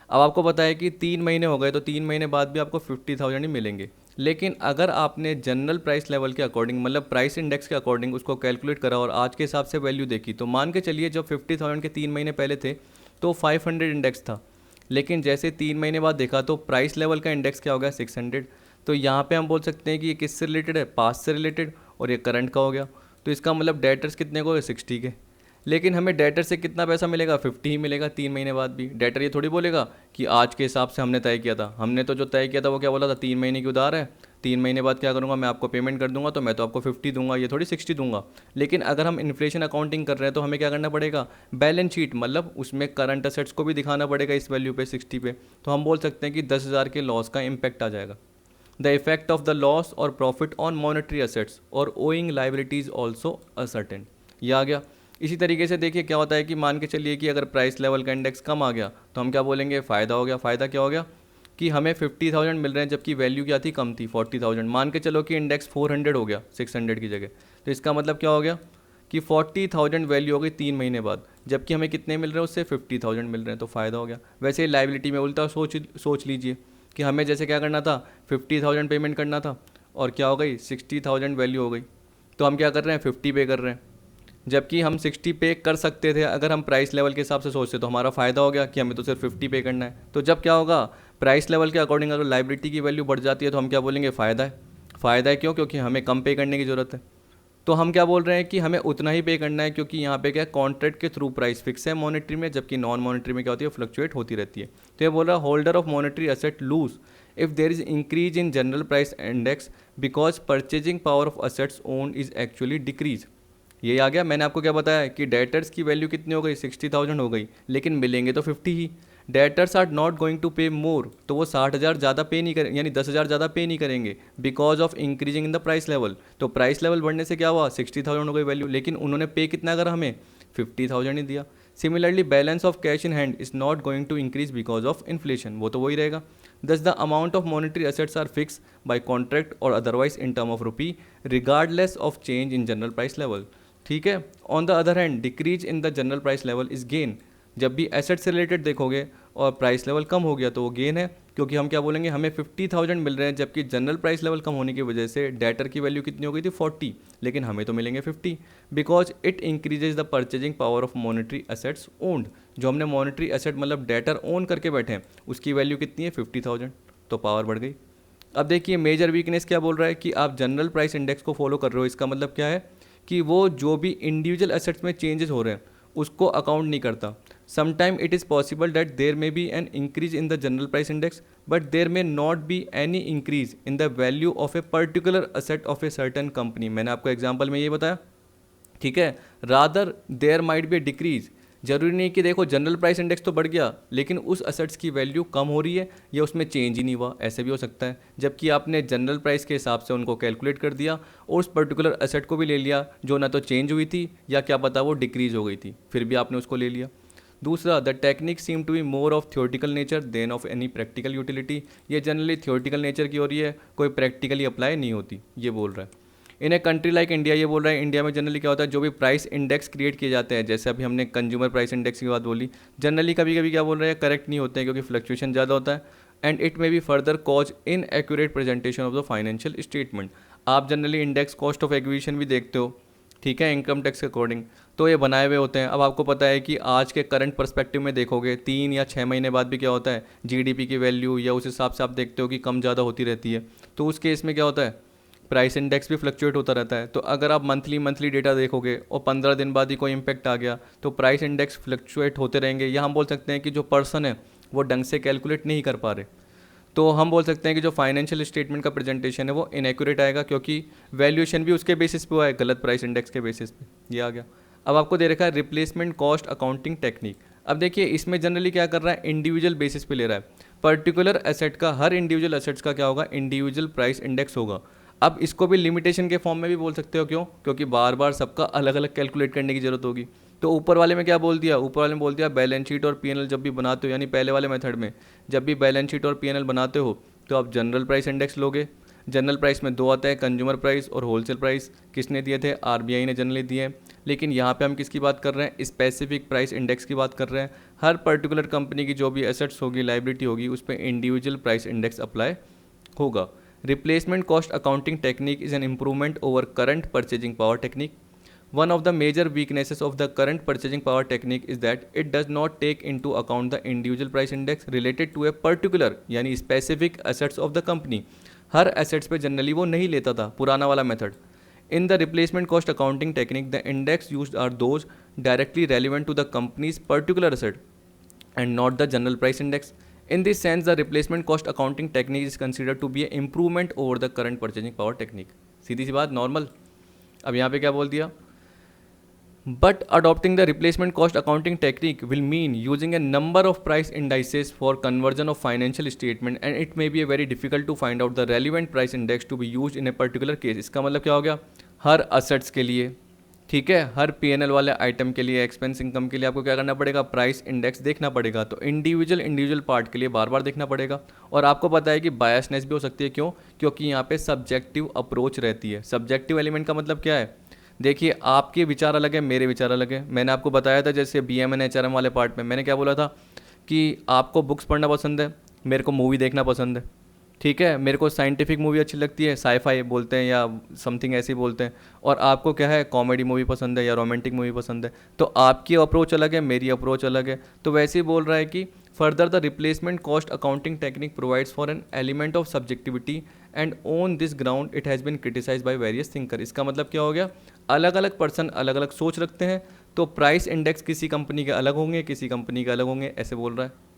अब आपको पता है कि 3 महीने हो गए तो 3 महीने बाद भी आपको 50,000 ही मिलेंगे। लेकिन अगर आपने जनरल प्राइस लेवल के अकॉर्डिंग, मतलब प्राइस इंडेक्स के अकॉर्डिंग उसको कैलकुलेट करा और आज के हिसाब से वैल्यू देखी, तो मान के चलिए जब 50,000 के 3 महीने पहले थे तो 500 इंडेक्स था, लेकिन जैसे 3 महीने बाद देखा तो प्राइस लेवल का इंडेक्स क्या हो गया, 600। तो यहाँ पे हम बोल सकते हैं कि ये किससे रिलेटेड है, पास्ट से रिलेटेड, और ये करंट का हो गया। तो इसका मतलब डेटर्स कितने को, 60 के। लेकिन हमें डेटर से कितना पैसा मिलेगा, 50 ही मिलेगा 3 महीने बाद भी। डेटर ये थोड़ी बोलेगा कि आज के हिसाब से हमने तय किया था, हमने तो जो तय किया था वो क्या बोला था, 3 महीने की उधार है, 3 महीने बाद क्या करूँगा, मैं आपको पेमेंट कर दूंगा, तो मैं तो आपको 50 दूंगा, ये थोड़ी 60 दूंगा। लेकिन अगर हम इन्फ्लेशन अकाउंटिंग कर रहे हैं तो हमें क्या करना पड़ेगा, बैलेंस शीट, मतलब उसमें करंट असेट्स को भी दिखाना पड़ेगा इस वैल्यू पे, 60 पे। तो हम बोल सकते हैं कि 10,000 के लॉस का इम्पैक्ट आ जाएगा। The effect of the loss और प्रॉफिट ऑन मॉनेटरी असेट्स और ओइंग लाइबिलिटीज ऑल्सो असर्टेन, ये आ गया। इसी तरीके से देखिए क्या होता है कि मान के चलिए कि अगर प्राइस लेवल का इंडेक्स कम आ गया तो हम क्या बोलेंगे, फ़ायदा हो गया। फ़ायदा क्या हो गया कि हमें 50,000 मिल रहे हैं जबकि वैल्यू क्या थी, कम थी, 40,000। मान के चलो कि इंडेक्स 400 हो गया 600 की जगह, तो इसका मतलब क्या हो गया कि 40,000 वैल्यू हो गई 3 महीने बाद, जबकि हमें कितने मिल रहे हैं, उससे 50,000 मिल रहे हैं, तो फ़ायदा हो गया। वैसे ही लाइबिलिटी में उल्टा सोच लीजिए कि हमें जैसे क्या करना था, 50,000 पेमेंट करना था, और क्या हो गई, 60,000 वैल्यू हो गई, तो हम क्या कर रहे हैं, 50 पे कर रहे हैं, जबकि हम 60 पे कर सकते थे। अगर हम प्राइस लेवल के हिसाब से सोचते तो हमारा फ़ायदा हो गया कि हमें तो सिर्फ 50 पे करना है। तो जब क्या होगा, प्राइस लेवल के अकॉर्डिंग अगर लाइबिलिटी की वैल्यू बढ़ जाती है तो हम क्या बोलेंगे, फ़ायदा है। फ़ायदा है क्यों, क्योंकि हमें कम पे करने की ज़रूरत है। तो हम क्या बोल रहे हैं कि हमें उतना ही पे करना है, क्योंकि यहाँ पे क्या कॉन्ट्रैक्ट के थ्रू प्राइस फिक्स है मॉनेटरी में, जबकि नॉन मॉनेटरी में क्या होती है, फ्लक्चुएट होती रहती है। तो ये बोल रहा है, holder of monetary asset loose if there is increase in general price index because purchasing power of assets own is actually decrease. ये आ गया। मैंने आपको क्या बताया कि डेटर्स की वैल्यू कितनी हो गई, 60,000 हो गई, लेकिन मिलेंगे तो 50 ही। Debtors are not going to pay more, तो वो 60,000 ज़्यादा पे नहीं करें, यानी 10,000 ज़्यादा पे नहीं करेंगे because of increasing in the price level. तो प्राइस लेवल बढ़ने से क्या हुआ, 60,000 हो गई वैल्यू, लेकिन उन्होंने पे कितना करा, हमें 50,000 ही दिया। Similarly balance of cash in hand is not going to increase because of inflation, वो तो वही रहेगा। Thus the amount of monetary assets are fix by contract और otherwise in term of rupee regardless of change in general price level. ठीक है। On the other hand decrease in the general price level is gain. जब भी asset से related देखोगे और price level कम हो गया तो वो गेन है, क्योंकि हम क्या बोलेंगे, हमें 50,000 मिल रहे हैं जबकि जनरल प्राइस लेवल कम होने की वजह से डेटर की वैल्यू कितनी हो गई थी, 40, लेकिन हमें तो मिलेंगे 50 because it increases the purchasing power of monetary assets owned. जो हमने मॉनेटरी एसेट मतलब डेटर ओन करके बैठे हैं उसकी वैल्यू कितनी है, 50,000, तो पावर बढ़ गई। अब देखिए मेजर वीकनेस क्या बोल रहा है कि आप जनरल प्राइस इंडेक्स को फॉलो कर रहे हो, इसका मतलब क्या है कि वो जो भी इंडिविजुअल एसेट्स में चेंजेस हो रहे हैं उसको अकाउंट नहीं करता। Sometime it is possible that there may be an increase in the general price index but there may not be any increase in the value of a particular asset of a certain company. मैंने आपको example में ये बताया, ठीक है। Rather there might be a decrease, जरूरी नहीं कि देखो जनरल प्राइस इंडेक्स तो बढ़ गया लेकिन उस असेट्स की वैल्यू कम हो रही है या उसमें चेंज ही नहीं हुआ, ऐसे भी हो सकता है। जबकि आपने जनरल प्राइस के हिसाब से उनको कैलकुलेट कर दिया और उस पर्टिकुलर असेट को भी ले लिया जो ना तो चेंज हुई थी या क्या पता वो डिक्रीज हो गई थी, फिर भी आपने उसको ले लिया। दूसरा, the technique seem to be more of theoretical nature than of any practical utility. ये जनरली थियोरटिकल नेचर की हो रही है, कोई प्रैक्टिकली अप्लाई नहीं होती, ये बोल रहा है। इन ए कंट्री लाइक इंडिया, ये बोल रहा है इंडिया में जनरली क्या होता है, जो भी प्राइस इंडेक्स क्रिएट किए जाते हैं, जैसे अभी हमने कंज्यूमर प्राइस इंडेक्स की बात बोली, जनरली कभी कभी क्या बोल रहे हैं, करेक्ट नहीं होते हैं क्योंकि फ्लक्चुएशन ज़्यादा होता है and it may be further cause inaccurate presentation of the financial statement. आप generally index cost of acquisition भी देखते हो, ठीक है, इनकम टैक्स के अकॉर्डिंग, तो ये बनाए हुए होते हैं। अब आपको पता है कि आज के करंट पर्सपेक्टिव में देखोगे 3 या 6 महीने बाद भी क्या होता है, जीडीपी की वैल्यू या उस हिसाब से आप देखते हो कि कम ज़्यादा होती रहती है, तो उस केस में क्या होता है, प्राइस इंडेक्स भी फ्लक्चुएट होता रहता है। तो अगर आप मंथली डेटा देखोगे और 15 दिन बाद ही कोई इम्पैक्ट आ गया तो प्राइस इंडेक्स फ्लक्चुएट होते रहेंगे, या हम बोल सकते हैं कि जो पर्सन है वो ढंग से कैलकुलेट नहीं कर पा रहे, तो हम बोल सकते हैं कि जो फाइनेंशियल स्टेटमेंट का प्रेजेंटेशन है वो इनएक्यूरेट आएगा, क्योंकि वैल्यूएशन भी उसके बेसिस पे हुआ है, गलत प्राइस इंडेक्स के बेसिस पे। ये आ गया। अब आपको दे रखा है रिप्लेसमेंट कॉस्ट अकाउंटिंग टेक्निक। अब देखिए इसमें जनरली क्या कर रहा है, इंडिविजुअल बेसिस पे ले रहा है। पर्टिकुलर एसेट का, हर इंडिविजुअल एसेट्स का क्या होगा, इंडिविजुअल प्राइस इंडेक्स होगा। अब इसको भी लिमिटेशन के फॉर्म में भी बोल सकते हो, क्यों, क्योंकि बार बार सबका अलग अलग कैलकुलेट करने की जरूरत होगी। तो ऊपर वाले में क्या बोल दिया, ऊपर वाले में बोल दिया बैलेंस शीट और पीएनएल जब भी बनाते हो, यानी पहले वाले मेथड में जब भी बैलेंस शीट और पीएनएल बनाते हो तो आप जनरल प्राइस इंडेक्स लोगे। जनरल प्राइस में दो आता है, कंज्यूमर प्राइस और होलसेल प्राइस। किसने दिए थे, आरबीआई ने जनरली दिए हैं। लेकिन यहाँ पे हम किसकी बात कर रहे हैं, स्पेसिफिक प्राइस इंडेक्स की बात कर रहे हैं। हर पर्टिकुलर कंपनी की जो भी एसेट्स होगी, लाइबिलिटी होगी, उस पर इंडिविजुअल प्राइस इंडेक्स अप्लाई होगा। Replacement cost accounting technique is an improvement over current purchasing power technique. One of the major weaknesses of the current purchasing power technique is that it does not take into account the individual price index related to a particular यानी specific assets of the company। Her assets पे generally वो नहीं लेता था, पुराना वाला method. In the replacement cost accounting technique, the index used are those directly relevant to the company's particular asset and not the general price index. In this sense, the replacement cost accounting technique is considered to be an improvement over the current purchasing power technique। सीधी सी बात, normal. अब यहाँ पे क्या बोल दिया, but adopting the replacement cost accounting technique will mean using a number of price indices for conversion of financial statement and it may be very difficult to find out the relevant price index to be used in a particular case। इसका मतलब क्या हो गया, हर assets के लिए, ठीक है, हर PNL वाले आइटम के लिए, एक्सपेंस इनकम के लिए आपको क्या करना पड़ेगा, प्राइस इंडेक्स देखना पड़ेगा। तो इंडिविजुअल पार्ट के लिए बार बार देखना पड़ेगा। और आपको पता है कि बायसनेस भी हो सकती है, क्यों, क्योंकि यहाँ पे सब्जेक्टिव अप्रोच रहती है। सब्जेक्टिव एलिमेंट का मतलब क्या है, देखिए आपके विचार अलग है, मेरे विचार अलग है। मैंने आपको बताया था जैसे बीएमएन एचआरएम वाले पार्ट में मैंने क्या बोला था कि आपको बुक्स पढ़ना पसंद है, मेरे को मूवी देखना पसंद है, ठीक है, मेरे को साइंटिफिक मूवी अच्छी लगती है, साईफाई बोलते हैं या समथिंग ऐसी बोलते हैं, और आपको क्या है, कॉमेडी मूवी पसंद है या रोमांटिक मूवी पसंद है। तो आपकी अप्रोच अलग है, मेरी अप्रोच अलग है। तो वैसे ही बोल रहा है कि further the replacement cost accounting technique provides for an element of subjectivity and on this ground it has been criticise by various thinker. इसका मतलब क्या हो गया, अलग अलग पर्सन अलग अलग सोच रखते हैं, तो प्राइस इंडेक्स किसी कंपनी के अलग होंगे, किसी कंपनी के अलग होंगे, ऐसे बोल रहा है।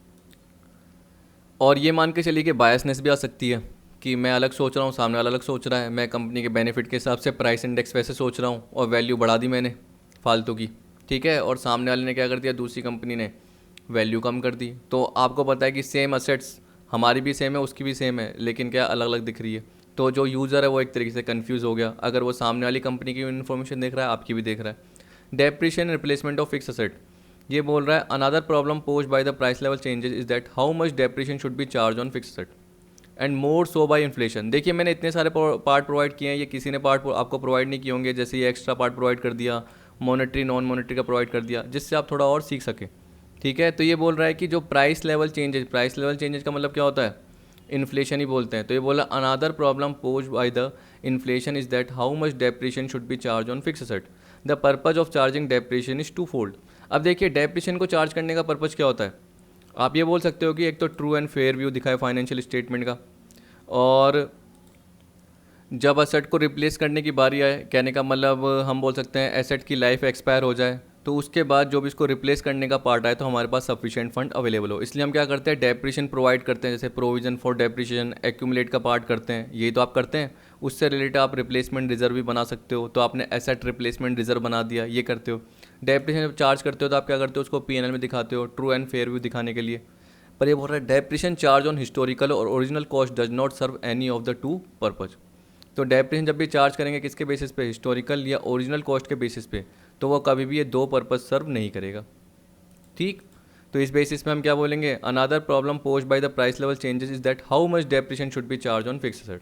और ये मान के चलिए कि बायसनेस भी आ सकती है कि मैं अलग सोच रहा हूँ, सामने वाला अलग सोच रहा है, मैं कंपनी के बेनिफिट के हिसाब से प्राइस इंडेक्स वैसे सोच रहा हूँ और वैल्यू बढ़ा दी मैंने फालतू की, ठीक है, और सामने वाले ने क्या कर दिया, दूसरी कंपनी ने वैल्यू कम कर दी। तो आपको पता है कि सेम असेट्स हमारी भी सेम है, उसकी भी सेम है, लेकिन क्या अलग अलग दिख रही है। तो जो यूज़र है वो एक तरीके से कन्फ्यूज़ हो गया, अगर वो सामने वाली कंपनी की इन्फॉर्मेशन देख रहा है, आपकी भी देख रहा है। Depreciation replacement of fix asset, ये बोल रहा है another problem posed by the price level changes is that how much depreciation should be charge on fix asset and more so by inflation. देखिए मैंने इतने सारे पार्ट प्रोवाइड किए हैं, ये किसी ने पार्ट आपको प्रोवाइड नहीं किए होंगे, जैसे ये एक्स्ट्रा पार्ट प्रोवाइड कर दिया, मॉनेटरी नॉन मॉनेटरी का प्रोवाइड कर दिया, जिससे आप थोड़ा और सीख सकें, ठीक है। तो ये बोल रहा है कि जो प्राइस लेवल चेंजेस का मतलब क्या होता है, इन्फ्लेशन ही बोलते हैं। तो ये बोला another problem posed by the inflation is that how much depreciation should be charge on fix asset. The purpose of charging depreciation is twofold. अब देखिए डेप्रिशिएशन को चार्ज करने का पर्पज क्या होता है, आप ये बोल सकते हो कि एक तो ट्रू एंड फेयर व्यू दिखाए फाइनेंशियल स्टेटमेंट का, और जब एसेट को रिप्लेस करने की बारी आए, कहने का मतलब हम बोल सकते हैं एसेट की लाइफ एक्सपायर हो जाए, तो उसके बाद जो भी इसको रिप्लेस करने का पार्ट आए तो हमारे पास सफिशिएंट फंड अवेलेबल हो, इसलिए हम क्या करते हैं, डेप्रिशिएशन प्रोवाइड करते हैं, जैसे प्रोविजन फॉर डेप्रिशिएशन, एक्यूमुलेट का पार्ट करते हैं, यही तो आप करते हैं। उससे रिलेटेड आप रिप्लेसमेंट रिजर्व भी बना सकते हो, तो आपने एसेट रिप्लेसमेंट रिजर्व बना दिया, ये करते हो। डेप्रिशिएशन जब चार्ज करते हो तो आप क्या करते हो, उसको पीएनएल में दिखाते हो, ट्रू एंड फेयर व्यू दिखाने के लिए। पर ये बोल रहा है depreciation charge on historical or original cost does not serve any of the two purpose. तो डेप्रिशिएशन जब भी चार्ज करेंगे किसके बेसिस पे, हिस्टोरिकल या ओरिजिनल कॉस्ट के बेसिस पे, तो वो कभी भी ये दो पर्पज सर्व नहीं करेगा, ठीक। तो इस बेसिस पे हम क्या बोलेंगे, another problem posed by the price level changes is that how much depreciation should be charge on fix asset.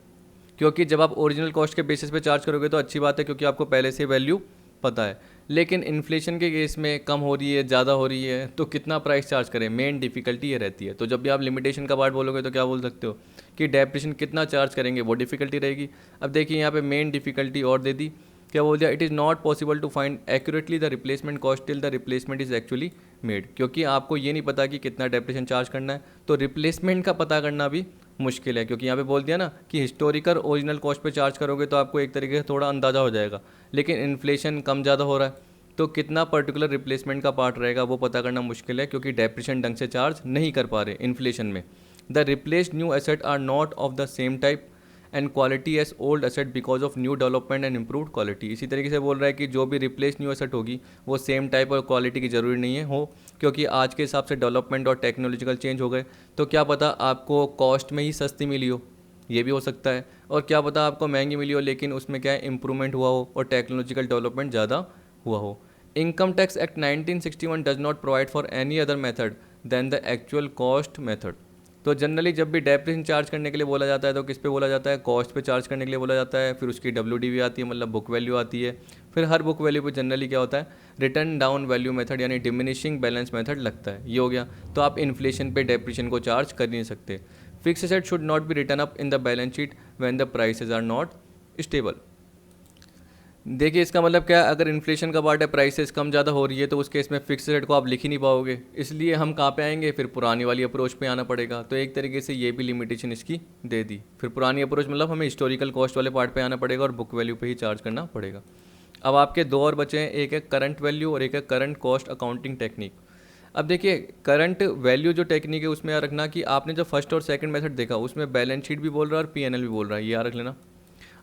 क्योंकि जब आप ओरिजिनल कॉस्ट के बेसिस पे चार्ज करोगे तो अच्छी बात है, क्योंकि आपको पहले से वैल्यू पता है। लेकिन इन्फ्लेशन के केस में कम हो रही है, ज़्यादा हो रही है, तो कितना प्राइस चार्ज करें, मेन डिफिकल्टी ये रहती है। तो जब भी आप लिमिटेशन का पार्ट बोलोगे तो क्या बोल सकते हो कि डेप्रिशिएशन कितना चार्ज करेंगे, वो डिफिकल्टी रहेगी। अब देखिए यहाँ पे मेन डिफिकल्टी और दे दी, क्या बोल दिया, it is not possible to find accurately the replacement cost till the replacement is actually made. क्योंकि आपको ये नहीं पता कि कितना डेप्रिशिएशन चार्ज करना है, तो रिप्लेसमेंट का पता करना भी मुश्किल है। क्योंकि यहाँ पे बोल दिया ना कि हिस्टोरिकल ओरिजिनल कॉस्ट पे चार्ज करोगे तो आपको एक तरीके से थोड़ा अंदाज़ा हो जाएगा, लेकिन इन्फ्लेशन कम ज़्यादा हो रहा है, तो कितना पर्टिकुलर रिप्लेसमेंट का पार्ट रहेगा वो पता करना मुश्किल है, क्योंकि डेप्रिशिएशन ढंग से चार्ज नहीं कर पा रहे इन्फ्लेशन में। The replaced new asset are not of the same type and quality as old asset because of new development and improved quality. इसी तरीके से बोल रहा है कि जो भी रिप्लेस न्यू एसेट होगी वो सेम टाइप और क्वालिटी की ज़रूरी नहीं है हो, क्योंकि आज के हिसाब से डेवलपमेंट और टेक्नोलॉजिकल चेंज हो गए, तो क्या पता आपको कॉस्ट में ही सस्ती मिली हो, ये भी हो सकता है, और क्या पता आपको महंगी मिली हो लेकिन उसमें क्या है इम्प्रूवमेंट हुआ हो और टेक्नोलॉजिकल डेवलपमेंट ज़्यादा हुआ हो। Income tax act 1961 does not provide for any other method than the actual cost method. तो जनरली जब भी डेप्रिसिएशन चार्ज करने के लिए बोला जाता है तो किस पे बोला जाता है, कॉस्ट पे चार्ज करने के लिए बोला जाता है। फिर उसकी WDV आती है, मतलब बुक वैल्यू आती है। फिर हर बुक वैल्यू पे जनरली क्या होता है, रिटर्न डाउन वैल्यू मेथड यानी डिमिनिशिंग बैलेंस मेथड लगता है। ये हो गया। तो आप इन्फ्लेशन पे डेप्रिसिएशन को चार्ज कर नहीं सकते। Fix asset should not be written up in the balance sheet when the prices are not stable. देखिए इसका मतलब क्या है, अगर इन्फ्लेशन का पार्ट है, प्राइसेस कम ज़्यादा हो रही है, तो उस केस में फिक्स रेट को आप लिख ही नहीं पाओगे। इसलिए हम कहाँ पे आएंगे, फिर पुरानी वाली अप्रोच पे आना पड़ेगा। तो एक तरीके से ये भी लिमिटेशन इसकी दे दी। फिर पुरानी अप्रोच मतलब हमें हिस्टोरिकल कॉस्ट वाले पार्ट पे आना पड़ेगा और बुक वैल्यू पे ही चार्ज करना पड़ेगा। अब आपके दो और बचे हैं, एक है करंट वैल्यू और एक है करंट कॉस्ट अकाउंटिंग टेक्निक। अब देखिए करंट वैल्यू जो टेक्निक है उसमें याद रखना कि आपने जो फर्स्ट और सेकंड मेथड देखा उसमें बैलेंस शीट भी बोल रहा है और P&L भी बोल रहा है, ये याद रख लेना।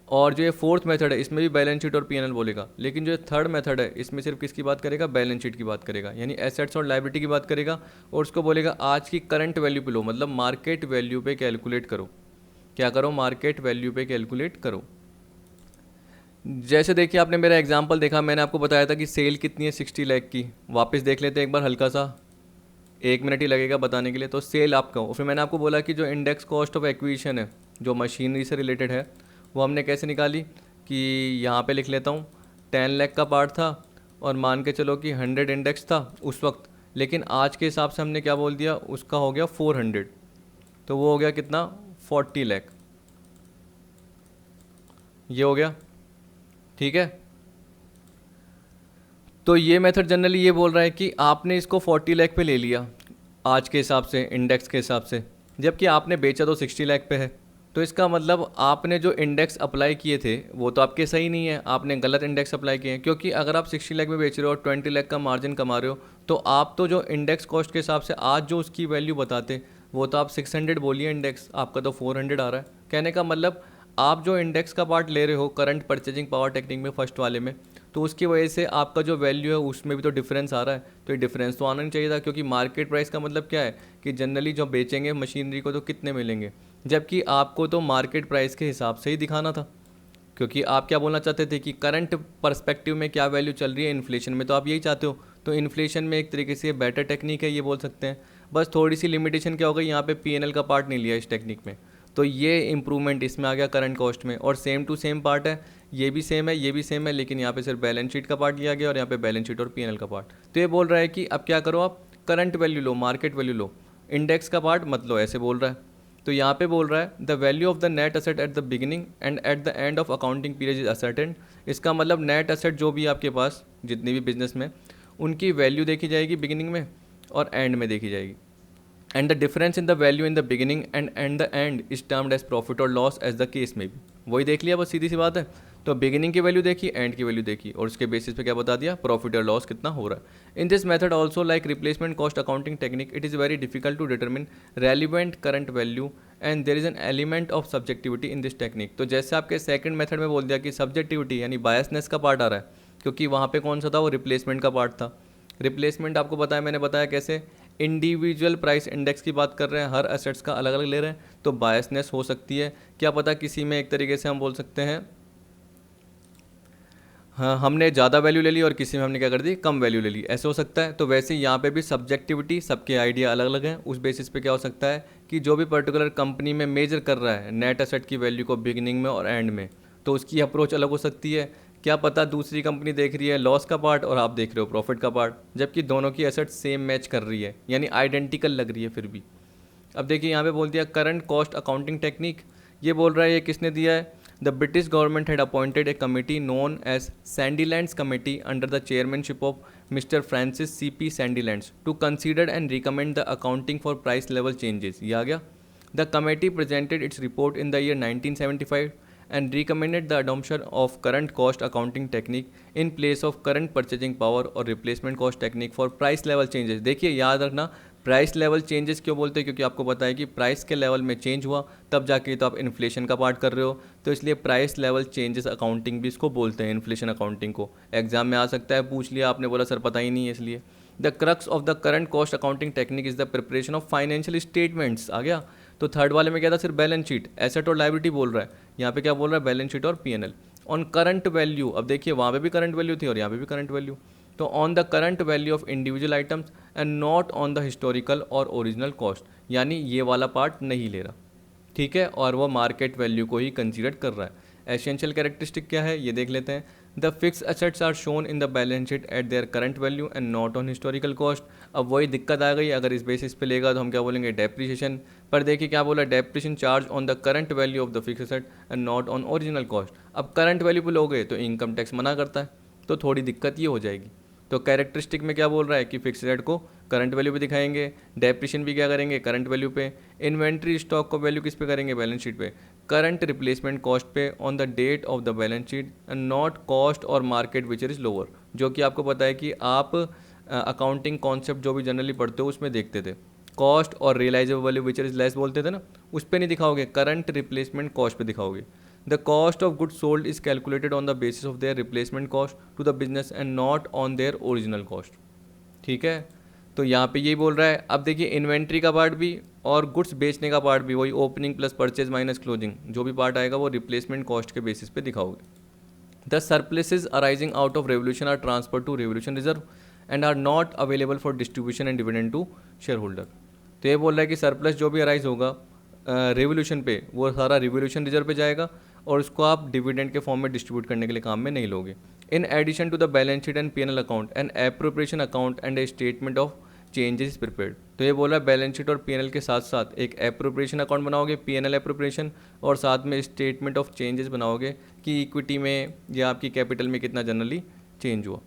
और जो ये फोर्थ मेथड है इसमें भी बैलेंस शीट और P&L बोलेगा, लेकिन जो थर्ड मेथड है इसमें सिर्फ किसकी बात करेगा, बैलेंस शीट की बात करेगा, यानी एसेट्स और लायबिलिटी की बात करेगा। और उसको बोलेगा आज की करंट वैल्यू पे लो, मतलब मार्केट वैल्यू पे कैलकुलेट करो। क्या करो, मार्केट वैल्यू पे कैलकुलेट करो। जैसे देखिए आपने मेरा एग्जाम्पल देखा, मैंने आपको बताया था कि सेल कितनी है 60 लाख की। वापस देख लेते हैं एक बार हल्का सा, 1 मिनट ही लगेगा बताने के लिए। तो सेल आपका, और फिर मैंने आपको बोला कि जो इंडेक्स कॉस्ट ऑफ एक्विजिशन है जो मशीनरी से रिलेटेड है वो हमने कैसे निकाली, कि यहाँ पे लिख लेता हूँ 10 लाख का पार्ट था और मान के चलो कि 100 इंडेक्स था उस वक्त, लेकिन आज के हिसाब से हमने क्या बोल दिया, उसका हो गया 400, तो वो हो गया कितना, 40 लाख। ये हो गया, ठीक है। तो ये मेथड जनरली ये बोल रहा है कि आपने इसको 40 लाख पे ले लिया आज के हिसाब से, इंडेक्स के हिसाब से, जबकि आपने बेचा तो 60 लाख पे है। तो इसका मतलब आपने जो इंडेक्स अप्लाई किए थे वो तो आपके सही नहीं है, आपने गलत इंडेक्स अप्लाई किए हैं। क्योंकि अगर आप 60 लाख में बेच रहे हो और 20 लाख का मार्जिन कमा रहे हो, तो आप तो जो इंडेक्स कॉस्ट के हिसाब से आज जो उसकी वैल्यू बताते वो तो आप 600 बोलिए इंडेक्स, आपका तो 400 आ रहा है। कहने का मतलब आप जो इंडेक्स का पार्ट ले रहे हो करंट परचेजिंग पावर टेक्निक में फर्स्ट वाले में, तो उसकी वजह से आपका जो वैल्यू है उसमें भी तो डिफरेंस आ रहा है। तो ये डिफरेंस तो आना नहीं चाहिए था, क्योंकि मार्केट प्राइस का मतलब क्या है कि जनरली जो बेचेंगे मशीनरी को तो कितने मिलेंगे, जबकि आपको तो मार्केट प्राइस के हिसाब से ही दिखाना था। क्योंकि आप क्या बोलना चाहते थे कि करंट पर्सपेक्टिव में क्या वैल्यू चल रही है इन्फ्लेशन में, तो आप यही चाहते हो। तो इन्फ्लेशन में एक तरीके से बेटर टेक्निक है, ये बोल सकते हैं। बस थोड़ी सी लिमिटेशन क्या हो गई, यहाँ पे P&L का पार्ट नहीं लिया इस टेक्निक में, तो ये इंप्रूवमेंट इसमें आ गया करंट कॉस्ट में। और सेम टू सेम पार्ट है, ये भी सेम है ये भी सेम है, लेकिन यहाँ पे सिर्फ बैलेंस शीट का पार्ट लिया गया और यहाँ पे बैलेंस शीट और P&L का पार्ट। तो ये बोल रहा है कि अब क्या करो, आप करंट वैल्यू लो, मार्केट वैल्यू लो, इंडेक्स का पार्ट मत लो, ऐसे बोल रहा है। तो यहाँ पे बोल रहा है the value of the net asset at the beginning and at the end of accounting period is ascertain. इसका मतलब नेट असेट जो भी आपके पास जितनी भी बिजनेस में, उनकी वैल्यू देखी जाएगी बिगिनिंग में और एंड में देखी जाएगी। And the difference in the value in the beginning and the end is termed as profit or loss as the case में भी। वही देख लिया, बस सीधी सी बात है। तो बिगिनिंग की वैल्यू देखी, एंड की वैल्यू देखी, और उसके बेसिस पे क्या बता दिया, प्रॉफिट और लॉस कितना हो रहा है। In this method also like replacement cost accounting technique it is very difficult to determine relevant current value and there is an element of subjectivity in this technique. तो जैसे आपके second method में बोल दिया कि सब्जेक्टिविटी यानी biasness का part आ रहा है, क्योंकि वहाँ पे कौन सा था, वो रिप्लेसमेंट का पार्ट था। रिप्लेसमेंट आपको बताया, मैंने बताया कैसे, इंडिविजुअल प्राइस इंडेक्स की बात कर रहे हैं, हर एसेट्स का अलग अलग ले रहे हैं, तो बायसनेस हो सकती है। क्या पता किसी में एक तरीके से हम बोल सकते हैं हाँ हमने ज़्यादा वैल्यू ले ली और किसी में हमने क्या कर दी, कम वैल्यू ले ली, ऐसे हो सकता है। तो वैसे ही यहाँ पे भी सब्जेक्टिविटी, सबके आइडिया अलग अलग हैं। उस बेसिस पे क्या हो सकता है कि जो भी पर्टिकुलर कंपनी में मेजर कर रहा है नेट एसेट की वैल्यू को बिगिनिंग में और एंड में, तो उसकी अप्रोच अलग हो सकती है। क्या पता दूसरी कंपनी देख रही है लॉस का पार्ट और आप देख रहे हो प्रॉफिट का पार्ट, जबकि दोनों की एसेट सेम मैच कर रही है, यानी आइडेंटिकल लग रही है फिर भी। अब देखिए यहाँ पे बोल दिया करंट कॉस्ट अकाउंटिंग टेक्निक, ये बोल रहा है ये किसने दिया है, the British government had appointed a committee known as Sandilands committee under the chairmanship of mister Francis CP Sandilands to consider and recommend the accounting for price level changes. ये आ गया। The committee presented its report in the year 1975 and recommended the adoption of current cost accounting technique in place of current purchasing power और replacement cost technique for price level changes। देखिए याद रखना, price level changes क्यों बोलते हैं, क्योंकि आपको पता है कि प्राइस के लेवल में चेंज हुआ तब जाके तो आप इन्फ्लेशन का पार्ट कर रहे हो, तो इसलिए प्राइस लेवल चेंजेस अकाउंटिंग भी इसको बोलते हैं, इन्फ्लेशन अकाउंटिंग को। एग्जाम में आ सकता है, पूछ लिया आपने, बोला सर पता ही नहीं है इसलिए। The crux of the current cost accounting technique is the preparation of financial statements. आ गया। तो थर्ड वाले में क्या था, सिर्फ बैलेंस शीट, एसेट और लाइबिलिटी बोल रहा है, यहाँ पे क्या बोल रहा है, बैलेंस शीट और पीएनएल ऑन करंट वैल्यू। अब देखिए वहाँ पे भी करंट वैल्यू थी और यहाँ पे भी करंट वैल्यू, तो on the current value of individual items and not on the historical or original cost, यानी ये वाला पार्ट नहीं ले रहा, ठीक है, और वो मार्केट वैल्यू को ही कंसीडर कर रहा है। एसेंशियल कैरेक्टरिस्टिक क्या है ये देख लेते हैं। The fix assets are shown in the balance sheet at their current value and not on historical cost. अब वही दिक्कत आ गई, अगर इस बेसिस पे लेगा तो हम क्या बोलेंगे, डेप्रिसिएशन। पर देखिए क्या बोला, depreciation charge on the current value of the fix asset and not on original cost. अब करंट वैल्यू पे लोगे तो इनकम टैक्स मना करता है, तो थोड़ी दिक्कत ये हो जाएगी। तो कैरेक्टरिस्टिक में क्या बोल रहा है कि फिक्स एसेट को करंट वैल्यू पे दिखाएंगे, डेप्रिसिएशन भी क्या करेंगे, करंट वैल्यू पे, इन्वेंट्री स्टॉक को वैल्यू किस पे करेंगे, बैलेंस शीट पे, करंट रिप्लेसमेंट कॉस्ट पे on the date of the balance sheet and not cost or market which is lower. जो कि आपको पता है कि आप अकाउंटिंग कॉन्सेप्ट जो भी जनरली पढ़ते हो उसमें देखते थे, cost or realisable value which is less बोलते थे ना, उस पर नहीं दिखाओगे, करंट रिप्लेसमेंट कॉस्ट पे दिखाओगे। The cost of goods sold is calculated on the basis of their replacement cost to the business and not on their original cost, ठीक है। तो यहाँ पे यही बोल रहा है। अब देखिए इन्वेंट्री का पार्ट भी और गुड्स बेचने का पार्ट भी वही opening plus purchase minus closing, जो भी पार्ट आएगा वो रिप्लेसमेंट कॉस्ट के बेसिस पे दिखाओगे। The surpluses arising out of revolution are transfer to revolution reserve and are not available for distribution and dividend to shareholder. तो ये बोल रहा है कि सरप्लस जो भी अराइज होगा रेवोल्यूशन पे, वो सारा रेवोल्यूशन रिजर्व पे जाएगा और उसको आप डिविडेंड के फॉर्म में डिस्ट्रीब्यूट करने के लिए काम में नहीं लोगे। In addition to the balance sheet and PNL account and appropriation account and a statement of changes prepared. तो ये बोला बैलेंस शीट और पीएनएल के साथ साथ एक एप्रोप्रिएशन अकाउंट बनाओगे, पीएनएल एप्रोप्रिएशन, और साथ में स्टेटमेंट ऑफ चेंजेस बनाओगे कि इक्विटी में या आपकी कैपिटल में कितना जनरली चेंज हुआ।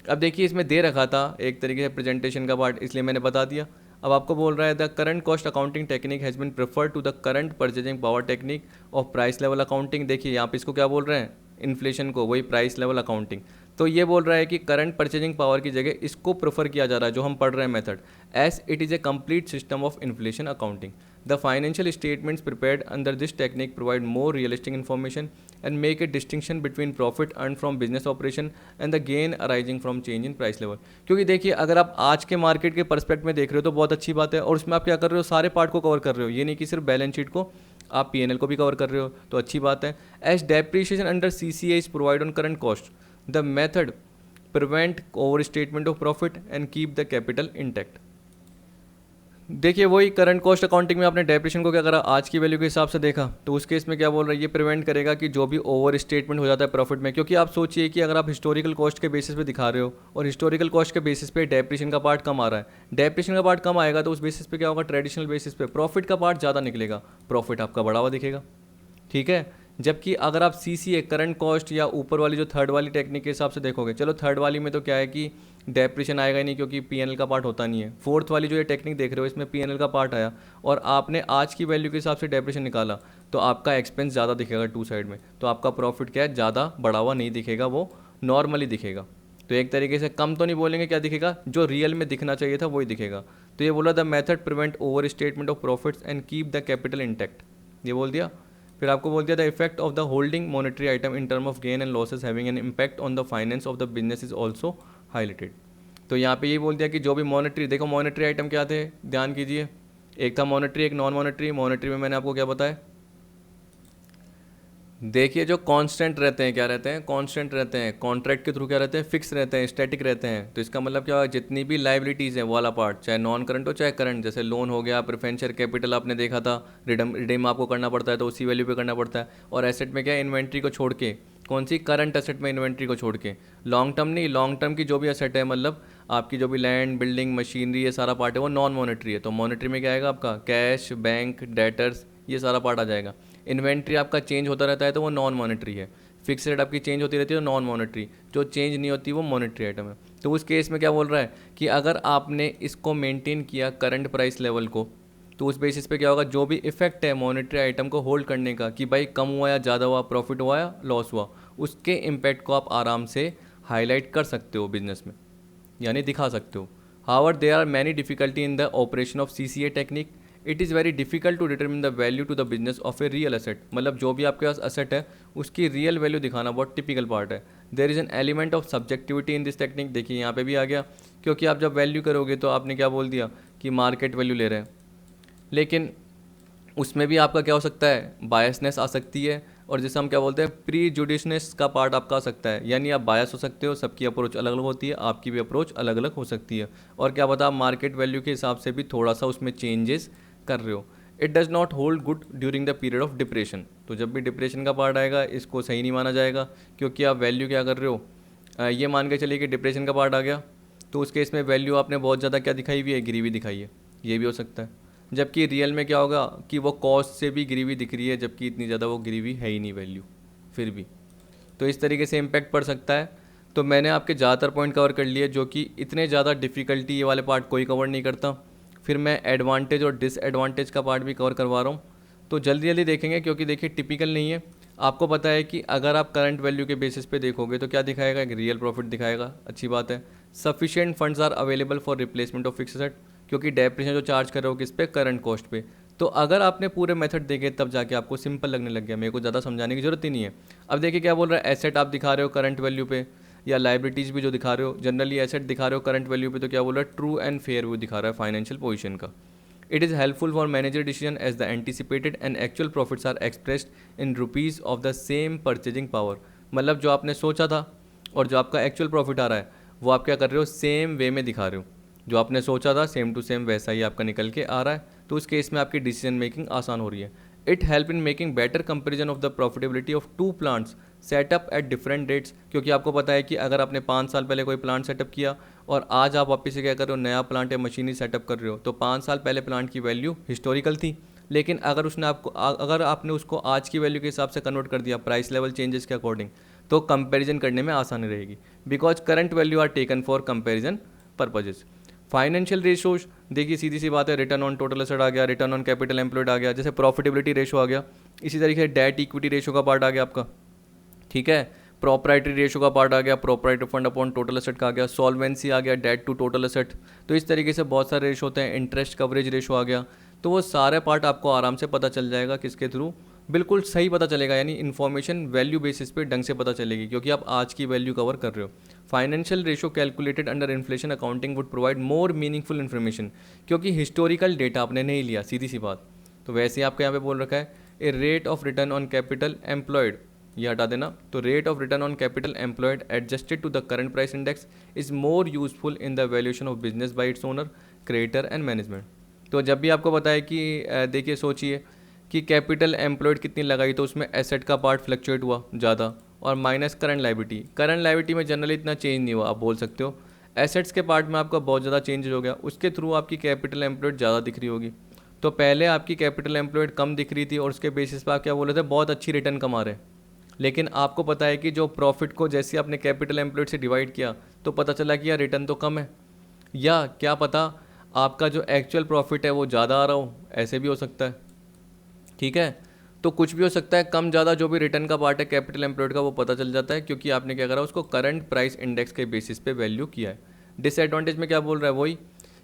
अब देखिए इसमें दे रखा था एक तरीके से प्रेजेंटेशन का पार्ट, इसलिए मैंने बता दिया। अब आपको बोल रहा है the current cost accounting technique has been preferred to the current purchasing power technique of price level accounting. देखिए यहाँ पे इसको क्या बोल रहे हैं, इन्फ्लेशन को, वही प्राइस लेवल अकाउंटिंग। तो ये बोल रहा है कि करंट परचेजिंग पावर की जगह इसको प्रेफर किया जा रहा है जो हम पढ़ रहे हैं method, as it is a complete system of inflation accounting. The financial statements prepared under this technique provide more realistic information and make a distinction between profit earn from business operation and the gain arising from change in price level. क्योंकि देखिए अगर आप आज के market के perspective में देख रहे हो तो बहुत अच्छी बात है, और उसमें आप क्या कर रहे हो, सारे पार्ट को कवर कर रहे हो, ये नहीं कि सिर्फ बैलेंस शीट को, आप पीएनएल को भी कवर कर रहे हो, तो अच्छी बात है। As depreciation under CCA is provide on current cost, the method prevent over statement of profit and keep the capital intact. देखिए वही करंट कॉस्ट अकाउंटिंग में आपने डेप्रिसिएशन को क्या करा, आज की वैल्यू के हिसाब से देखा, तो उस केस में क्या बोल रहा है, ये प्रिवेंट करेगा कि जो भी ओवर स्टेटमेंट हो जाता है प्रॉफिट में। क्योंकि आप सोचिए कि अगर आप हिस्टोरिकल कॉस्ट के बेसिस पे दिखा रहे हो और हिस्टोरिकल कॉस्ट के बेसिस पे डेप्रिसिएशन का पार्ट कम आ रहा है, डेप्रिसिएशन का पार्ट कम आएगा तो उस बेसिस पे क्या होगा, ट्रेडिशनल बेसिस पे प्रॉफिट का पार्ट ज़्यादा निकलेगा, प्रॉफिट आपका बढ़ा हुआ दिखेगा, ठीक है। जबकि अगर आप सीसीए करंट कॉस्ट या ऊपर वाली जो थर्ड वाली टेक्निक के हिसाब से देखोगे, चलो थर्ड वाली में तो क्या है कि डेप्रिसिएशन आएगा ही नहीं क्योंकि पीएनएल का पार्ट होता नहीं है। फोर्थ वाली जो ये टेक्निक देख रहे हो इसमें पीएनएल का पार्ट आया और आपने आज की वैल्यू के हिसाब से डेप्रिसिएशन निकाला, तो आपका एक्सपेंस ज़्यादा दिखेगा टू साइड में, तो आपका प्रॉफिट क्या है, ज़्यादा बढ़ा हुआ नहीं दिखेगा, वो नॉर्मली दिखेगा। तो एक तरीके से कम तो नहीं बोलेंगे, क्या दिखेगा, जो रियल में दिखना चाहिए था वही दिखेगा। तो ये बोला the method prevent over statement of profits and keep the capital intact, ये बोल दिया। फिर आपको बोल दिया the effect of the holding monetary item in term of gain and losses having an impact on the finance of the business is also highlighted. तो यहाँ पे ये बोल दिया कि जो भी मॉनेटरी, देखो मॉनेटरी आइटम क्या थे, ध्यान कीजिए, एक था मॉनेटरी, एक नॉन मॉनेटरी। मॉनेटरी में मैंने आपको क्या बताया, देखिए जो कांस्टेंट रहते हैं, क्या रहते हैं, कांस्टेंट रहते हैं, कॉन्ट्रैक्ट के थ्रू क्या रहते हैं, फिक्स रहते हैं, स्टैटिक रहते हैं। तो इसका मतलब क्या हुआ, जितनी भी लाइबिलिटीज़ हैं वो वाला पार्ट, चाहे नॉन करंट हो चाहे करंट, जैसे लोन हो गया, प्रेफरेंशियल कैपिटल आपने देखा था, रिडीम आपको करना पड़ता है तो उसी वैल्यू पे करना पड़ता है। और एसेट में क्या है, इन्वेंट्री को छोड़ के, कौन सी, करंट एसेट में इन्वेंट्री को छोड़ के, लॉन्ग टर्म नहीं, लॉन्ग टर्म की जो भी एसेट है, मतलब आपकी जो भी लैंड बिल्डिंग मशीनरी ये सारा पार्ट है वो नॉन मॉनेटरी है। तो मॉनेटरी में क्या आएगा आपका, कैश, बैंक, डेटर्स, ये सारा पार्ट आ जाएगा। इन्वेंट्री आपका चेंज होता रहता है तो वो नॉन मॉनेटरी है। फिक्स रेट आपकी चेंज होती रहती है तो नॉन मॉनेटरी, जो चेंज नहीं होती वो मॉनेटरी आइटम है। तो उस केस में क्या बोल रहा है कि अगर आपने इसको मेंटेन किया करंट प्राइस लेवल को, तो उस बेसिस पे क्या होगा, जो भी इफेक्ट है मॉनेटरी आइटम को होल्ड करने का कि भाई कम हुआ या ज़्यादा हुआ, प्रॉफिट हुआ या लॉस हुआ, उसके इम्पैक्ट को आप आराम से हाईलाइट कर सकते हो बिजनेस में, यानी दिखा सकते हो। However, there are many difficulty in the operation of CCA technique. It is very difficult to determine the value to the business of a real asset. मतलब जो भी आपके पास asset है उसकी real value दिखाना बहुत typical part है. There is an element of subjectivity in this technique. देखिए यहाँ पे भी आ गया, क्योंकि आप जब वैल्यू करोगे तो आपने क्या बोल दिया कि मार्केट वैल्यू ले रहे हैं, लेकिन उसमें भी आपका क्या हो सकता है, बायसनेस आ सकती है, और जैसे हम क्या बोलते हैं प्री जुडिशनेस का पार्ट आपका आ सकता है, यानी आप बायस हो सकते हो, सबकी अप्रोच अलग अलग होती है, आपकी भी अप्रोच अलग अलग हो सकती है, और क्या पता आप मार्केट वैल्यू के हिसाब से भी थोड़ा सा उसमें चेंजेस कर रहे हो. It does not hold good during the period of depression. तो जब भी डिप्रेशन का पार्ट आएगा इसको सही नहीं माना जाएगा, क्योंकि आप वैल्यू क्या कर रहे हो, ये मान के चलिए कि डिप्रेशन का पार्ट आ गया, तो उस केस में वैल्यू आपने बहुत ज़्यादा क्या दिखाई हुई है, गिरी हुई दिखाई है, ये भी हो सकता है. जबकि रियल में क्या होगा कि वो कॉस्ट से भी गिरी हुई दिख रही है, जबकि इतनी ज़्यादा वो गिरी हुई है ही नहीं वैल्यू फिर भी. तो इस तरीके से इम्पैक्ट पड़ सकता है. तो मैंने आपके ज़्यादातर पॉइंट कवर कर लिए, जो कि इतने ज़्यादा डिफ़िकल्टी ये वाले पार्ट कोई कवर नहीं करता. फिर मैं एडवांटेज और डिसएडवांटेज का पार्ट भी कवर करवा रहा हूँ. तो जल्दी जल्दी देखेंगे, क्योंकि देखिए टिपिकल नहीं है. आपको पता है कि अगर आप करंट वैल्यू के बेसिस पे देखोगे तो क्या दिखाएगा, एक रियल प्रॉफिट दिखाएगा, अच्छी बात है. Sufficient funds are available for replacement of fix asset, क्योंकि डेप्रिसिएशन जो चार्ज कर रहे हो किस पे, करंट कॉस्ट पे. तो अगर आपने पूरे मेथड देखे तब जाके आपको सिंपल लगने लग गया, मेरे को ज़्यादा समझाने की जरूरत ही नहीं है. अब देखिए क्या बोल रहा है, एसेट आप दिखा रहे हो करंट वैल्यू पे, या लाइबिलिटीज़ भी जो दिखा रहे हो, जनरली एसेट दिखा रहे हो करंट वैल्यू पे, तो क्या बोल रहा है, ट्रू एंड फेयर व्यू दिखा रहा है फाइनेंशियल पोजीशन का. It is helpful for manager decision as the anticipated and actual profits are expressed in rupees of the same purchasing power. मतलब जो आपने सोचा था और जो आपका एक्चुअल प्रॉफिट आ रहा है वो आप क्या कर रहे हो, सेम वे में दिखा रहे हो. जो आपने सोचा था सेम टू सेम वैसा ही आपका निकल के आ रहा है. तो उस केस में आपकी डिसीजन मेकिंग आसान हो रही है. It help in making better comparison of the profitability of two plants set up at different dates. क्योंकि आपको पता है कि अगर आपने 5 साल पहले कोई प्लांट सेटअप किया और आज आप वापस से क्या कर रहे हो, नया प्लांट या मशीनरी सेटअप कर रहे हो, तो 5 साल पहले प्लांट की वैल्यू हिस्टोरिकल थी, लेकिन अगर आपने उसको आज की वैल्यू के हिसाब से कन्वर्ट कर दिया प्राइस लेवल चेंजेस के अकॉर्डिंग, तो कंपैरिजन करने में आसानी रहेगी, because current value are taken for comparison purposes. Financial ratios, देखिए सीधी सी बात है, रिटर्न ऑन टोटल एसेट आ गया, रिटर्न ऑन कैपिटल एम्प्लॉयड आ गया, जैसे प्रॉफिटेबिलिटी रेशो आ गया, इसी तरीके से डेट इक्विटी रेशो का पार्ट आ गया आपका, ठीक है. प्रॉपराइटरी रेशो का पार्ट आ गया, प्रॉपराइटरी फंड अपॉन टोटल एसेट का आ गया, सॉल्वेंसी आ गया, डेट टू टोटल एसेट. तो इस तरीके से बहुत सारे रेशो होते हैं, इंटरेस्ट कवरेज रेशो आ गया. तो वो सारे पार्ट आपको आराम से पता चल जाएगा, किसके थ्रू, बिल्कुल सही पता चलेगा, यानी इन्फॉर्मेशन वैल्यू बेसिस पे ढंग से पता चलेगी, क्योंकि आप आज की वैल्यू कवर कर रहे हो. Financial ratio calculated under inflation accounting would provide more meaningful information, क्योंकि हिस्टोरिकल डेटा आपने नहीं लिया, सीधी सी बात. तो वैसे ही आपको यहाँ पे बोल रखा है a rate of return on capital employed, ये हटा देना. तो rate of return on capital employed adjusted to the current price index is more useful in the valuation of business by its owner, creator and management. तो जब भी आपको बताए कि देखिए सोचिए कि कैपिटल एम्प्लॉयड कितनी लगाई, तो उसमें एसेट का पार्ट फ्लक्चुएट हुआ ज़्यादा, और माइनस करंट लाइबिलिटी में जनरली इतना चेंज नहीं हुआ, आप बोल सकते हो. एसेट्स के पार्ट में आपका बहुत ज़्यादा चेंज हो गया, उसके थ्रू आपकी कैपिटल एम्प्लॉयड ज़्यादा दिख रही होगी. तो पहले आपकी कैपिटल एम्प्लॉयड कम दिख रही थी और उसके बेसिस पर आप क्या बोल रहे थे, बहुत अच्छी रिटर्न कमा रहे हैं. लेकिन आपको पता है कि जो प्रॉफिट को जैसे आपने कैपिटल एम्प्लॉयड से डिवाइड किया तो पता चला कि यार रिटर्न तो कम है, या क्या पता आपका जो एक्चुअल प्रॉफिट है वो ज़्यादा आ रहा हो, ऐसे भी हो सकता है, ठीक है. तो कुछ भी हो सकता है, कम ज़्यादा जो भी रिटर्न का पार्ट है कैपिटल एम्प्लॉयड का वो पता चल जाता है, क्योंकि आपने क्या करा, उसको करंट प्राइस इंडेक्स के बेसिस पे वैल्यू किया है. डिसएडवांटेज में क्या बोल रहा है, वही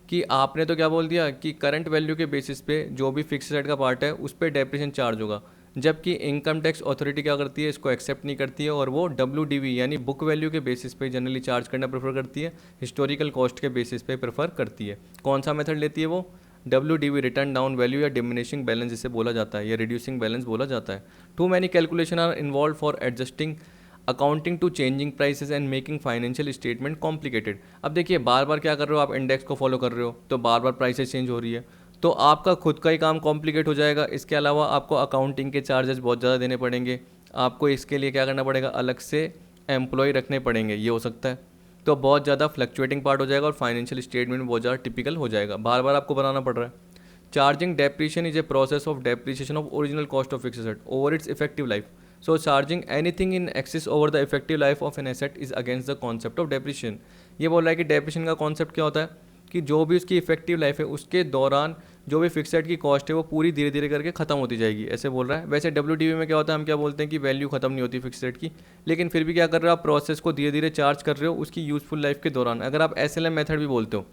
कि आपने तो क्या बोल दिया कि करंट वैल्यू के बेसिस पे जो भी फिक्स एसेट का पार्ट है उस पर डेप्रिसिएशन चार्ज होगा, जबकि इनकम टैक्स अथॉरिटी क्या करती है, इसको एक्सेप्ट नहीं करती है, और वो WDV यानी बुक वैल्यू के बेसिस पे जनरली चार्ज करना प्रेफर करती है, हिस्टोरिकल कॉस्ट के बेसिस पे प्रेफर करती है. कौन सा मेथड लेती है वो, WDV, रिटर्न डाउन वैल्यू, या डिमिनिशिंग बैलेंस जिसे बोला जाता है, या रिड्यूसिंग बैलेंस बोला जाता है. Too many calculation are involve for adjusting accounting to changing prices and making financial statement complicated. अब देखिए बार बार क्या कर रहे हो, आप इंडेक्स को फॉलो कर रहे हो, तो बार बार प्राइसेस चेंज हो रही है, तो आपका खुद का ही काम कॉम्प्लिकेट हो जाएगा. इसके अलावा आपको अकाउंटिंग के चार्जेस बहुत ज़्यादा देने पड़ेंगे, आपको इसके लिए क्या करना पड़ेगा, अलग से एम्प्लॉय रखने पड़ेंगे, ये हो सकता है. तो बहुत ज़्यादा फ्लक्चुएटिंग पार्ट हो जाएगा और फाइनेंशियल स्टेटमेंट बहुत ज़्यादा टिपिकल हो जाएगा, बार बार आपको बनाना पड़ रहा है. Charging depreciation is a process of depreciation of original cost of fixed asset over it's effective life. So charging anything in excess over the effective life of an asset is against the concept of depreciation. ये बोल रहा है कि depreciation का concept क्या होता है कि जो भी उसकी इफेक्टिव लाइफ है उसके दौरान जो भी फिक्स एसेट की कॉस्ट है वो पूरी धीरे धीरे करके खत्म होती जाएगी, ऐसे बोल रहा है. वैसे WDV में क्या होता है, हम क्या बोलते हैं कि वैल्यू खत्म नहीं होती फिक्स एसेट की, लेकिन फिर भी क्या कर रहे हो आप, प्रोसेस को धीरे धीरे चार्ज कर रहे हो उसकी यूजफुल लाइफ के दौरान. अगर आप SLM मेथड भी बोलते हो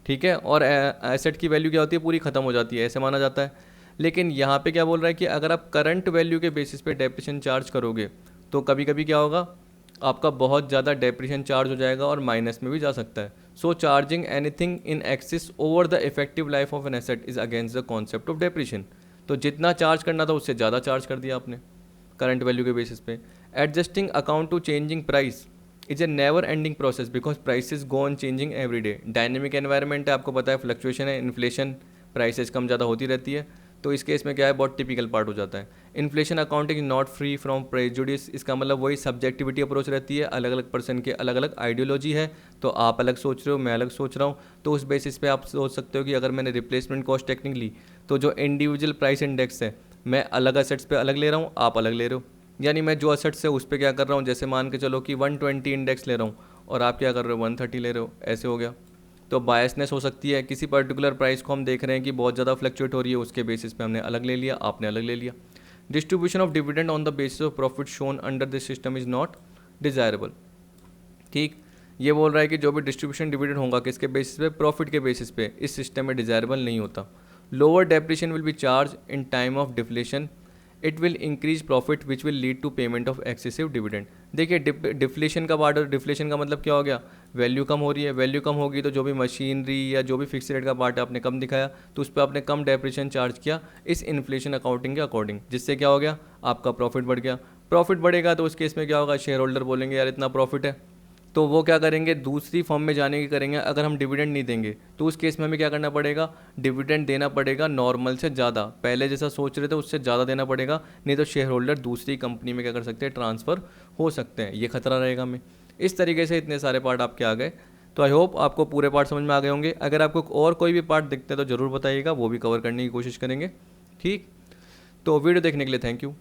ठीक है, और एसेट की वैल्यू क्या होती है, पूरी ख़त्म हो जाती है, ऐसे माना जाता है। लेकिन यहाँ पे क्या बोल रहा है कि अगर आप करंट वैल्यू के बेसिस पे डेप्रिसिएशन चार्ज करोगे तो कभी कभी क्या होगा, आपका बहुत ज़्यादा डेप्रिसिएशन चार्ज हो जाएगा और माइनस में भी जा सकता है। So charging anything in axis over the effective life of an asset is against the concept of depreciation. तो जितना चार्ज करना था उससे ज़्यादा चार्ज कर दिया आपने करंट वैल्यू के बेसिस पे। Adjusting account to changing price is a never ending process because prices go on changing every day. Dynamic environment है, आपको पता है, फ्लक्चुएशन है, इन्फ्लेशन, प्राइसेस कम ज़्यादा होती रहती है। तो इस केस में क्या है, बहुत टिपिकल पार्ट हो जाता है। Inflation accounting not free from prejudice, इसका मतलब वही सब्जेक्टिविटी अप्रोच रहती है, अलग अलग पर्सन के अलग अलग आइडियोलॉजी है। तो आप अलग सोच रहे हो, मैं अलग सोच रहा हूँ, तो उस बेसिस पे आप सोच सकते हो कि अगर मैंने रिप्लेसमेंट कॉस्ट टेक्निक ली तो जो इंडिविजुअल प्राइस इंडेक्स है मैं अलग असेट्स पे अलग ले रहा हूँ, आप अलग ले रहे हो। यानी मैं जो असेट्स है उस पर क्या कर रहा हूँ, जैसे मान के चलो कि 120 इंडेक्स ले रहा हूँ और आप क्या कर रहे हो 130 ले रहे हो, ऐसे हो गया। तो बायसनेस हो सकती है, किसी पर्टिकुलर प्राइस को हम देख रहे हैं कि बहुत ज़्यादा फ्लक्चुएट हो रही है, उसके बेसिस पे हमने अलग ले लिया, आपने अलग ले लिया। Distribution of dividend on the basis of profit shown under this system is not desirable. ठीक, ये बोल रहा है कि जो भी डिस्ट्रीब्यूशन डिविडेंड होगा किसके बेसिस पे, प्रॉफिट के बेसिस पे, इस सिस्टम में डिजायरेबल नहीं होता। Lower depreciation will be charge in time of deflation, it will increase profit which will lead to payment of excessive dividend. देखिए डिफ्लेशन का पार्ट, डिफ्लेशन का मतलब क्या हो गया, वैल्यू कम हो रही है, वैल्यू कम होगी तो जो भी मशीनरी या जो भी फिक्स रेट का पार्ट है आपने कम दिखाया तो उस पर आपने कम डेप्रिसिएशन चार्ज किया इस इन्फ्लेशन अकाउंटिंग के अकॉर्डिंग, जिससे क्या हो गया, आपका प्रॉफिट बढ़ गया। प्रॉफिट बढ़ेगा तो उस केस में क्या होगा, शेयर होल्डर बोलेंगे यार इतना प्रॉफिट है, तो वो क्या करेंगे, दूसरी फॉर्म में जाने की करेंगे। अगर हम डिविडेंड नहीं देंगे तो उस केस में हमें क्या करना पड़ेगा, डिविडेंड देना पड़ेगा नॉर्मल से ज़्यादा, पहले जैसा सोच रहे थे उससे ज़्यादा देना पड़ेगा, नहीं तो शेयर होल्डर दूसरी कंपनी में क्या कर सकते हैं, ट्रांसफ़र हो सकते हैं, ये खतरा रहेगा हमें। इस तरीके से इतने सारे पार्ट आपके आ गए। तो आई होप आपको पूरे पार्ट समझ में आ गए होंगे। अगर आपको और कोई भी पार्ट दिखते हैं तो ज़रूर बताइएगा, वो भी कवर करने की कोशिश करेंगे। ठीक, तो वीडियो देखने के लिए थैंक यू।